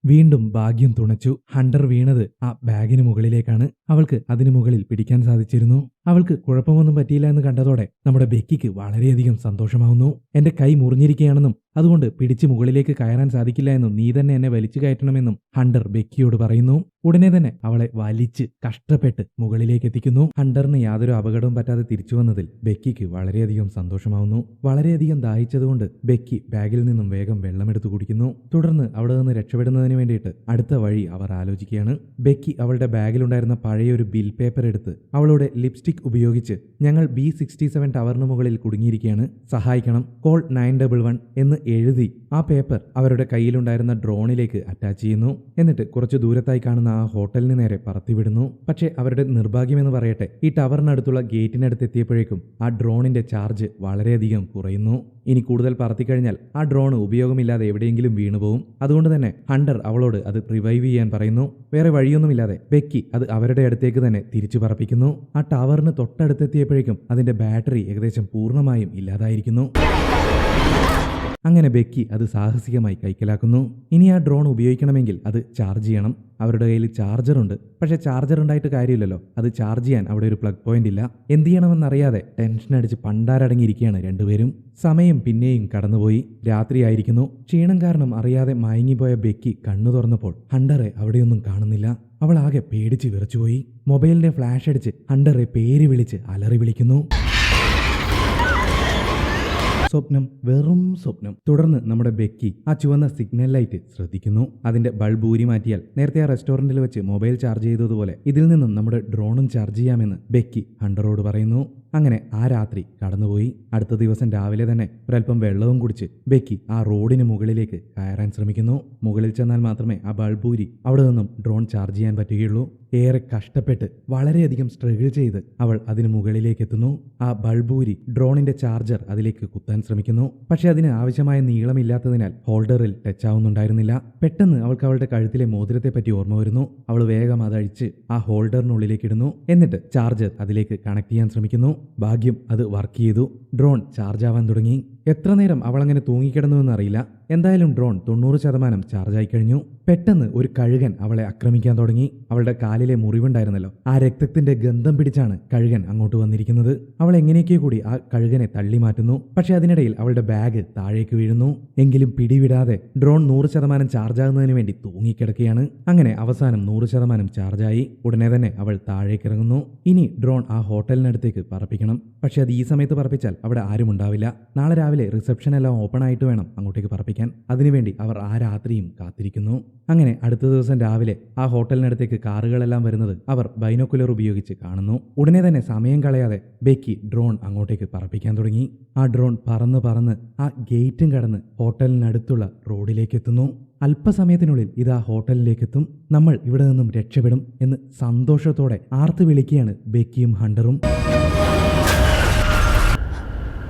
വീണ്ടും ഭാഗ്യം തുണച്ചു. ഹണ്ടർ വീണത് ആ ബാഗിന് മുകളിലേക്കാണ്. അവൾക്ക് അതിനു മുകളിൽ പിടിക്കാൻ സാധിച്ചിരുന്നു. അവൾക്ക് കുഴപ്പമൊന്നും പറ്റിയില്ല എന്ന് കണ്ടതോടെ നമ്മുടെ ബെക്കിക്ക് വളരെയധികം സന്തോഷമാവുന്നു. എന്റെ കൈ മുറിഞ്ഞിരിക്കുകയാണെന്നും അതുകൊണ്ട് പിടിച്ച് മുകളിലേക്ക് കയറാൻ സാധിക്കില്ല എന്നും നീ തന്നെ എന്നെ വലിച്ചു കയറ്റണമെന്നും ഹണ്ടർ ബെക്കിയോട് പറയുന്നു. ഉടനെ തന്നെ അവളെ വലിച്ച് കഷ്ടപ്പെട്ട് മുകളിലേക്ക് എത്തിക്കുന്നു. ഹണ്ടറിന് യാതൊരു അപകടവും പറ്റാതെ തിരിച്ചു വന്നതിൽ ബെക്കിക്ക് വളരെയധികം സന്തോഷമാവുന്നു. വളരെയധികം ദാഹിച്ചതുകൊണ്ട് ബെക്കി ബാഗിൽ നിന്നും വേഗം വെള്ളമെടുത്തു കുടിക്കുന്നു. തുടർന്ന് അവിടെ നിന്ന് രക്ഷപ്പെടുന്നതിന് വേണ്ടിയിട്ട് അടുത്ത വഴി അവർ ആലോചിക്കുകയാണ്. ബെക്കി അവളുടെ ബാഗിലുണ്ടായിരുന്ന പഴയൊരു ബിൽ പേപ്പർ എടുത്ത് അവളുടെ ലിപ്സ്റ്റിക് ഉപയോഗിച്ച് ഞങ്ങൾ B67 ടവറിന് മുകളിൽ കുടുങ്ങിയിരിക്കുകയാണ്, സഹായിക്കണം, കോൾ 911 എന്ന് എഴുതി ആ പേപ്പർ അവരുടെ കയ്യിലുണ്ടായിരുന്ന ഡ്രോണിലേക്ക് അറ്റാച്ച് ചെയ്യുന്നു. എന്നിട്ട് കുറച്ച് ദൂരത്തായി കാണുന്ന ആ ഹോട്ടലിന് നേരെ പറത്തിവിടുന്നു. പക്ഷേ അവരുടെ നിർഭാഗ്യമെന്ന് പറയട്ടെ, ഈ ടവറിനടുത്തുള്ള ഗേറ്റിനടുത്ത് എത്തിയപ്പോഴേക്കും ആ ഡ്രോണിന്റെ ചാർജ് വളരെയധികം കുറയുന്നു. ഇനി കൂടുതൽ പറത്തിക്കഴിഞ്ഞാൽ ആ ഡ്രോൺ ഉപയോഗമില്ലാതെ എവിടെയെങ്കിലും വീണുപോകും. അതുകൊണ്ട് തന്നെ ഹണ്ടർ അവളോട് അത് റിവൈവ് ചെയ്യാൻ പറയുന്നു. വേറെ വഴിയൊന്നുമില്ലാതെ ബെക്കി അത് അവരുടെ അടുത്തേക്ക് തന്നെ തിരിച്ചു പറപ്പിക്കുന്നു. ആ ടവറിന് തൊട്ടടുത്തെത്തിയപ്പോഴേക്കും അതിന്റെ ബാറ്ററി ഏകദേശം പൂർണ്ണമായും ഇല്ലാതായിരിക്കുന്നു. അങ്ങനെ ബെക്കി അത് സാഹസികമായി കൈക്കലാക്കുന്നു. ഇനി ആ ഡ്രോൺ ഉപയോഗിക്കണമെങ്കിൽ അത് ചാർജ് ചെയ്യണം. അവരുടെ കയ്യിൽ ചാർജറുണ്ട്. പക്ഷെ ചാർജർ ഉണ്ടായിട്ട് കാര്യമില്ലല്ലോ, അത് ചാർജ് ചെയ്യാൻ അവിടെ ഒരു പ്ലഗ് പോയിന്റ് ഇല്ല. എന്ത് ചെയ്യണമെന്നറിയാതെ ടെൻഷൻ അടിച്ച് പണ്ടാരടങ്ങിയിരിക്കുകയാണ് രണ്ടുപേരും. സമയം പിന്നെയും കടന്നുപോയി. രാത്രിയായിരിക്കുന്നു. ക്ഷീണം കാരണം അറിയാതെ മയങ്ങിപ്പോയ ബെക്കി കണ്ണു തുറന്നപ്പോൾ ഹണ്ടറെ അവിടെയൊന്നും കാണുന്നില്ല. അവൾ ആകെ പേടിച്ച് വിറച്ചുപോയി. മൊബൈലിന്റെ ഫ്ലാഷ് അടിച്ച് ഹണ്ടറെ പേര് വിളിച്ച് അലറി വിളിക്കുന്നു. സ്വപ്നം, വെറും സ്വപ്നം. തുടർന്ന് നമ്മുടെ ബെക്കി ആ ചുവന്ന സിഗ്നൽ ലൈറ്റ് ശ്രദ്ധിക്കുന്നു. അതിന്റെ ബൾബ് ഊരി മാറ്റിയാൽ നേരത്തെ ആ റെസ്റ്റോറന്റിൽ വെച്ച് മൊബൈൽ ചാർജ് ചെയ്തതുപോലെ ഇതിൽ നിന്നും നമ്മുടെ ഡ്രോണും ചാർജ് ചെയ്യാമെന്ന് ബെക്കി ഹണ്ടറോട് പറയുന്നു. അങ്ങനെ ആ രാത്രി കടന്നുപോയി. അടുത്ത ദിവസം രാവിലെ തന്നെ ഒരല്പം വെള്ളവും കുടിച്ച് ബെക്കി ആ റോഡിന് മുകളിലേക്ക് കയറാൻ ശ്രമിക്കുന്നു. മുകളിൽ ചെന്നാൽ മാത്രമേ ആ ബൾബൂരി അവിടെ നിന്നും ഡ്രോൺ ചാർജ് ചെയ്യാൻ പറ്റുകയുള്ളൂ. ഏറെ കഷ്ടപ്പെട്ട് വളരെയധികം സ്ട്രഗിൾ ചെയ്ത് അവൾ അതിന് മുകളിലേക്ക് എത്തുന്നു. ആ ബൾബൂരി ഡ്രോണിന്റെ ചാർജർ അതിലേക്ക് കുത്താൻ ശ്രമിക്കുന്നു. പക്ഷെ അതിന് ആവശ്യമായ നീളമില്ലാത്തതിനാൽ ഹോൾഡറിൽ ടച്ച് ആവുന്നുണ്ടായിരുന്നില്ല. പെട്ടെന്ന് അവൾക്ക് അവളുടെ കഴുത്തിലെ മോതിരത്തെ പറ്റി ഓർമ്മ വരുന്നു. അവൾ വേഗം അതഴിച്ച് ആ ഹോൾഡറിനുള്ളിലേക്ക് ഇടുന്നു. എന്നിട്ട് ചാർജർ അതിലേക്ക് കണക്ട് ചെയ്യാൻ ശ്രമിക്കുന്നു. ഭാഗ്യം, അത് വർക്ക് ചെയ്തു. ഡ്രോൺ ചാർജ് ആവാൻ തുടങ്ങി. എത്ര നേരം അവൾ അങ്ങനെ തൂങ്ങിക്കിടന്നുവെന്നറിയില്ല. എന്തായാലും ഡ്രോൺ 90% ചാർജായി കഴിഞ്ഞു. പെട്ടെന്ന് ഒരു കഴുകൻ അവളെ ആക്രമിക്കാൻ തുടങ്ങി. അവളുടെ കാലിലെ മുറിവുണ്ടായിരുന്നല്ലോ, ആ രക്തത്തിന്റെ ഗന്ധം പിടിച്ചാണ് കഴുകൻ അങ്ങോട്ട് വന്നിരിക്കുന്നത്. അവൾ എങ്ങനെയൊക്കെ കൂടി ആ കഴുകനെ തള്ളി മാറ്റുന്നു. പക്ഷെ അതിനിടയിൽ അവളുടെ ബാഗ് താഴേക്ക് വീഴുന്നു. എങ്കിലും പിടിവിടാതെ ഡ്രോൺ 100% ചാർജാകുന്നതിന് വേണ്ടി തൂങ്ങിക്കിടക്കുകയാണ്. അങ്ങനെ അവസാനം 100% ചാർജായി. ഉടനെ തന്നെ അവൾ താഴേക്ക് ഇറങ്ങുന്നു. ഇനി ഡ്രോൺ ആ ഹോട്ടലിനടുത്തേക്ക് പറപ്പിക്കണം. പക്ഷെ അത് ഈ സമയത്ത് പറപ്പിച്ചാൽ അവിടെ ആരും ഉണ്ടാവില്ല. നാളെ രാവിലെ റിസപ്ഷൻ എല്ലാം ഓപ്പൺ ആയിട്ട് വേണം അങ്ങോട്ടേക്ക് പറപ്പിക്കാൻ. അതിനുവേണ്ടി അവർ ആ രാത്രിയും കാത്തിരിക്കുന്നു. അങ്ങനെ അടുത്ത ദിവസം രാവിലെ ആ ഹോട്ടലിനടുത്തേക്ക് കാറുകളെല്ലാം വരുന്നത് അവർ ബൈനോക്കുലർ ഉപയോഗിച്ച് കാണുന്നു. ഉടനെ തന്നെ സമയം കളയാതെ ബെക്കി ഡ്രോൺ അങ്ങോട്ടേക്ക് പറപ്പിക്കാൻ തുടങ്ങി. ആ ഡ്രോൺ പറന്ന് പറന്ന് ആ ഗേറ്റും കടന്ന് ഹോട്ടലിനടുത്തുള്ള റോഡിലേക്ക് എത്തുന്നു. അല്പസമയത്തിനുള്ളിൽ ഇത് ആ ഹോട്ടലിലേക്കെത്തും. നമ്മൾ ഇവിടെ നിന്നും രക്ഷപ്പെടും എന്ന് സന്തോഷത്തോടെ ആർത്തു വിളിക്കുകയാണ് ബെക്കിയും ഹണ്ടറും.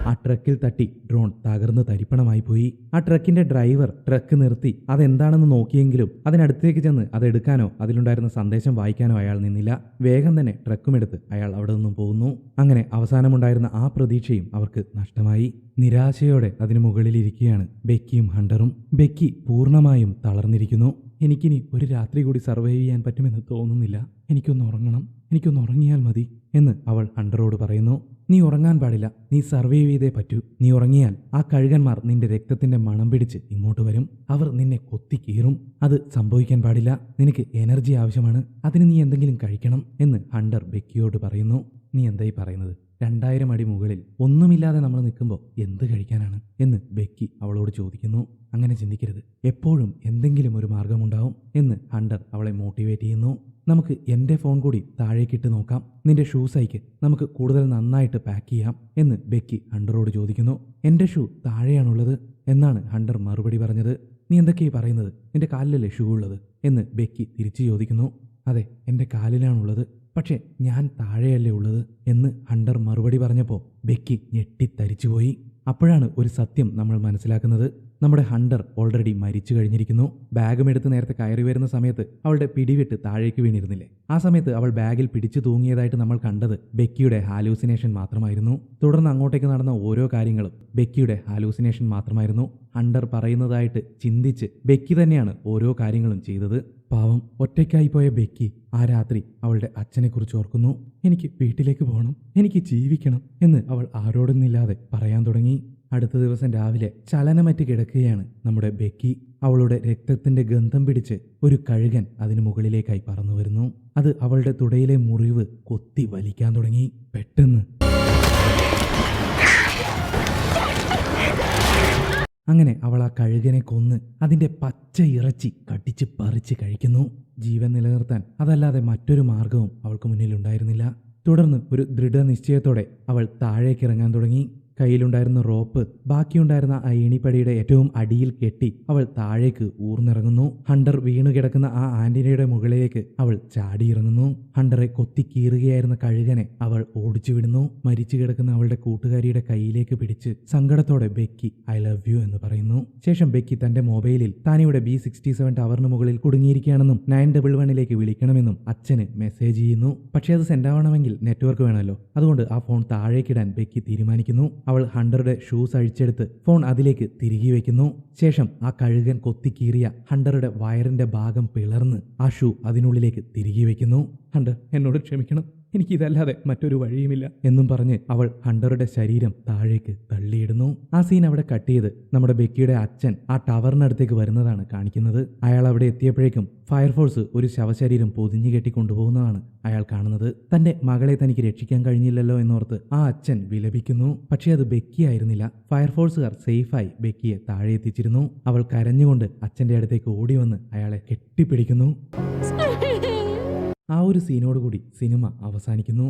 ആ ട്രക്കിൽ തട്ടി ഡ്രോൺ തകർന്ന് തരിപ്പണമായി പോയി. ആ ട്രക്കിന്റെ ഡ്രൈവർ ട്രക്ക് നിർത്തി അതെന്താണെന്ന് നോക്കിയെങ്കിലും അതിനടുത്തേക്ക് ചെന്ന് അതെടുക്കാനോ അതിലുണ്ടായിരുന്ന സന്ദേശം വായിക്കാനോ അയാൾ നിന്നില്ല. വേഗം തന്നെ ട്രക്കുമെടുത്ത് അയാൾ അവിടെ നിന്നും പോകുന്നു. അങ്ങനെ അവസാനമുണ്ടായിരുന്ന ആ പ്രതീക്ഷയും അവർക്ക് നഷ്ടമായി. നിരാശയോടെ അതിനു മുകളിലിരിക്കുകയാണ് ബെക്കിയും ഹണ്ടറും. ബെക്കി പൂർണ്ണമായും തളർന്നിരിക്കുന്നു. എനിക്കിനി ഒരു രാത്രി കൂടി സർവൈവ് ചെയ്യാൻ പറ്റുമെന്ന് തോന്നുന്നില്ല. എനിക്കൊന്ന് ഉറങ്ങണം, എനിക്കൊന്ന് ഉറങ്ങിയാൽ മതി എന്ന് അവൾ ഹണ്ടറോട് പറയുന്നു. നീ ഉറങ്ങാൻ പാടില്ല, നീ സർവൈവ് ചെയ്തേ പറ്റൂ. നീ ഉറങ്ങിയാൽ ആ കഴുകന്മാർ നിന്റെ രക്തത്തിന്റെ മണം പിടിച്ച് ഇങ്ങോട്ട് വരും. അവർ നിന്നെ കൊത്തിക്കീറും. അത് സംഭവിക്കാൻ പാടില്ല. നിനക്ക് എനർജി ആവശ്യമാണ്. അതിന് നീ എന്തെങ്കിലും കഴിക്കണം എന്ന് ഹണ്ടർ ബെക്കിയോട് പറയുന്നു. നീ എന്തായി പറയുന്നത്? 2000 അടി മുകളിൽ ഒന്നുമില്ലാതെ നമ്മൾ നിൽക്കുമ്പോൾ എന്ത് കഴിക്കാനാണ് എന്ന് ബെക്കി അവളോട് ചോദിക്കുന്നു. അങ്ങനെ ചിന്തിക്കരുത്, എപ്പോഴും എന്തെങ്കിലും ഒരു മാർഗമുണ്ടാവും എന്ന് ഹണ്ടർ അവളെ മോട്ടിവേറ്റ് ചെയ്യുന്നു. നമുക്ക് എൻ്റെ ഫോൺ കൂടി താഴേക്കിട്ട് നോക്കാം, നിന്റെ ഷൂസ് അയക്ക്, നമുക്ക് കൂടുതൽ നന്നായിട്ട് പാക്ക് ചെയ്യാം എന്ന് ബെക്കി ഹണ്ടറോട് ചോദിക്കുന്നു. എൻ്റെ ഷൂ താഴെയാണുള്ളത് എന്നാണ് ഹണ്ടർ മറുപടി പറഞ്ഞത്. നീ എന്തൊക്കെയായി പറയുന്നത്, നിന്റെ കാലിലല്ലേ ഷൂ ഉള്ളത് എന്ന് ബെക്കി തിരിച്ചു ചോദിക്കുന്നു. അതെ, എൻ്റെ കാലിലാണുള്ളത്, പക്ഷേ ഞാൻ താഴെയല്ലേ ഉള്ളത് എന്ന് ഹണ്ടർ മറുപടി പറഞ്ഞപ്പോൾ ബെക്കി ഞെട്ടിത്തരിച്ചുപോയി. അപ്പോഴാണ് ഒരു സത്യം നമ്മൾ മനസ്സിലാക്കുന്നത്. നമ്മുടെ ഹണ്ടർ ഓൾറെഡി മരിച്ചു കഴിഞ്ഞിരിക്കുന്നു. ബാഗും എടുത്ത് നേരത്തെ കയറി വരുന്ന സമയത്ത് അവളുടെ പിടിവിട്ട് താഴേക്ക് വീണിരുന്നില്ലേ, ആ സമയത്ത് അവൾ ബാഗിൽ പിടിച്ചു തൂങ്ങിയതായിട്ട് നമ്മൾ കണ്ടത് ബെക്കിയുടെ ഹാലൂസിനേഷൻ മാത്രമായിരുന്നു. തുടർന്ന് അങ്ങോട്ടേക്ക് നടന്ന ഓരോ കാര്യങ്ങളും ബെക്കിയുടെ ഹാലൂസിനേഷൻ മാത്രമായിരുന്നു. ഹണ്ടർ പറയുന്നതായിട്ട് ചിന്തിച്ച് ബെക്കി തന്നെയാണ് ഓരോ കാര്യങ്ങളും ചെയ്തത്. പാവം, ഒറ്റയ്ക്കായി പോയ ബെക്കി ആ രാത്രി അവളുടെ അച്ഛനെക്കുറിച്ച് ഓർക്കുന്നു. എനിക്ക് വീട്ടിലേക്ക് പോകണം, എനിക്ക് ജീവിക്കണം എന്ന് അവൾ ആരോടൊന്നില്ലാതെ പറയാൻ തുടങ്ങി. അടുത്ത ദിവസം രാവിലെ ചലനമറ്റ് കിടക്കുകയാണ് നമ്മുടെ ബെക്കി. അവളുടെ രക്തത്തിന്റെ ഗന്ധം പിടിച്ച് ഒരു കഴുകൻ അതിന് മുകളിലേക്കായി പറന്നു വരുന്നു. അത് അവളുടെ തുടയിലെ മുറിവ് കൊത്തി വലിക്കാൻ തുടങ്ങി. പെട്ടെന്ന് അങ്ങനെ അവൾ ആ കഴുകനെ കൊന്ന് അതിന്റെ പച്ച ഇറച്ചി കടിച്ച് പറിച്ച് കഴിക്കുന്നു. ജീവൻ നിലനിർത്താൻ അതല്ലാതെ മറ്റൊരു മാർഗവും അവൾക്ക് മുന്നിലുണ്ടായിരുന്നില്ല. തുടർന്ന് ഒരു ദൃഢനിശ്ചയത്തോടെ അവൾ താഴേക്കിറങ്ങാൻ തുടങ്ങി. കയ്യിലുണ്ടായിരുന്ന റോപ്പ് ബാക്കിയുണ്ടായിരുന്ന ആ ഏണിപ്പടിയുടെ ഏറ്റവും അടിയിൽ കെട്ടി അവൾ താഴേക്ക് ഊർന്നിറങ്ങുന്നു. ഹണ്ടർ വീണുകിടക്കുന്ന ആ ആന്റിനയുടെ മുകളിലേക്ക് അവൾ ചാടിയിറങ്ങുന്നു. ഹണ്ടറെ കൊത്തി കീറുകയായിരുന്ന കഴുകനെ അവൾ ഓടിച്ചു വിടുന്നു. മരിച്ചു കിടക്കുന്ന അവളുടെ കൂട്ടുകാരിയുടെ കയ്യിലേക്ക് പിടിച്ച് സങ്കടത്തോടെ ബെക്കി ഐ ലവ് യു എന്ന് പറയുന്നു. ശേഷം ബെക്കി തന്റെ മൊബൈലിൽ താനിവിടെ B67 ടവറിന് മുകളിൽ കുടുങ്ങിയിരിക്കുകയാണെന്നും 911 വിളിക്കണമെന്നും അച്ഛന് മെസ്സേജ് ചെയ്യുന്നു. പക്ഷേ അത് സെൻഡ് ആവണമെങ്കിൽ നെറ്റ്വർക്ക് വേണമല്ലോ, അതുകൊണ്ട് ആ ഫോൺ താഴേക്കിടാൻ ബെക്കി തീരുമാനിക്കുന്നു. അവൾ ഹണ്ടറുടെ ഷൂസ് അഴിച്ചെടുത്ത് ഫോൺ അതിലേക്ക് തിരികെ വയ്ക്കുന്നു. ശേഷം ആ കഴുകൻ കൊത്തിക്കീറിയ ഹണ്ടറുടെ വയറിന്റെ ഭാഗം പിളർന്ന് ആ ഷൂ അതിനുള്ളിലേക്ക് തിരികെ വയ്ക്കുന്നു. ഹണ്ടർ, എന്നോട് ക്ഷമിക്കണം, എനിക്കിതല്ലാതെ മറ്റൊരു വഴിയുമില്ല എന്നും പറഞ്ഞ് അവൾ ഹണ്ടറുടെ ശരീരം താഴേക്ക് തള്ളിയിടുന്നു. ആ സീൻ അവിടെ കട്ട് ചെയ്ത് നമ്മുടെ ബെക്കിയുടെ അച്ഛൻ ആ ടവറിനടുത്തേക്ക് വരുന്നതാണ് കാണിക്കുന്നത്. അയാൾ അവിടെ എത്തിയപ്പോഴേക്കും ഫയർഫോഴ്സ് ഒരു ശവശരീരം പൊതിഞ്ഞു കെട്ടി കൊണ്ടുപോകുന്നതാണ് അയാൾ കാണുന്നത്. തന്റെ മകളെ തനിക്ക് രക്ഷിക്കാൻ കഴിഞ്ഞില്ലല്ലോ എന്നോർത്ത് ആ അച്ഛൻ വിലപിക്കുന്നു. പക്ഷേ അത് ബെക്കി ആയിരുന്നില്ല. ഫയർഫോഴ്സുകാർ സേഫായി ബെക്കിയെ താഴെ എത്തിച്ചിരുന്നു. അവൾ കരഞ്ഞുകൊണ്ട് അച്ഛന്റെ അടുത്തേക്ക് ഓടി വന്ന് അയാളെ കെട്ടിപ്പിടിക്കുന്നു. ആ ഒരു സീനോടുകൂടി സിനിമ അവസാനിക്കുന്നു.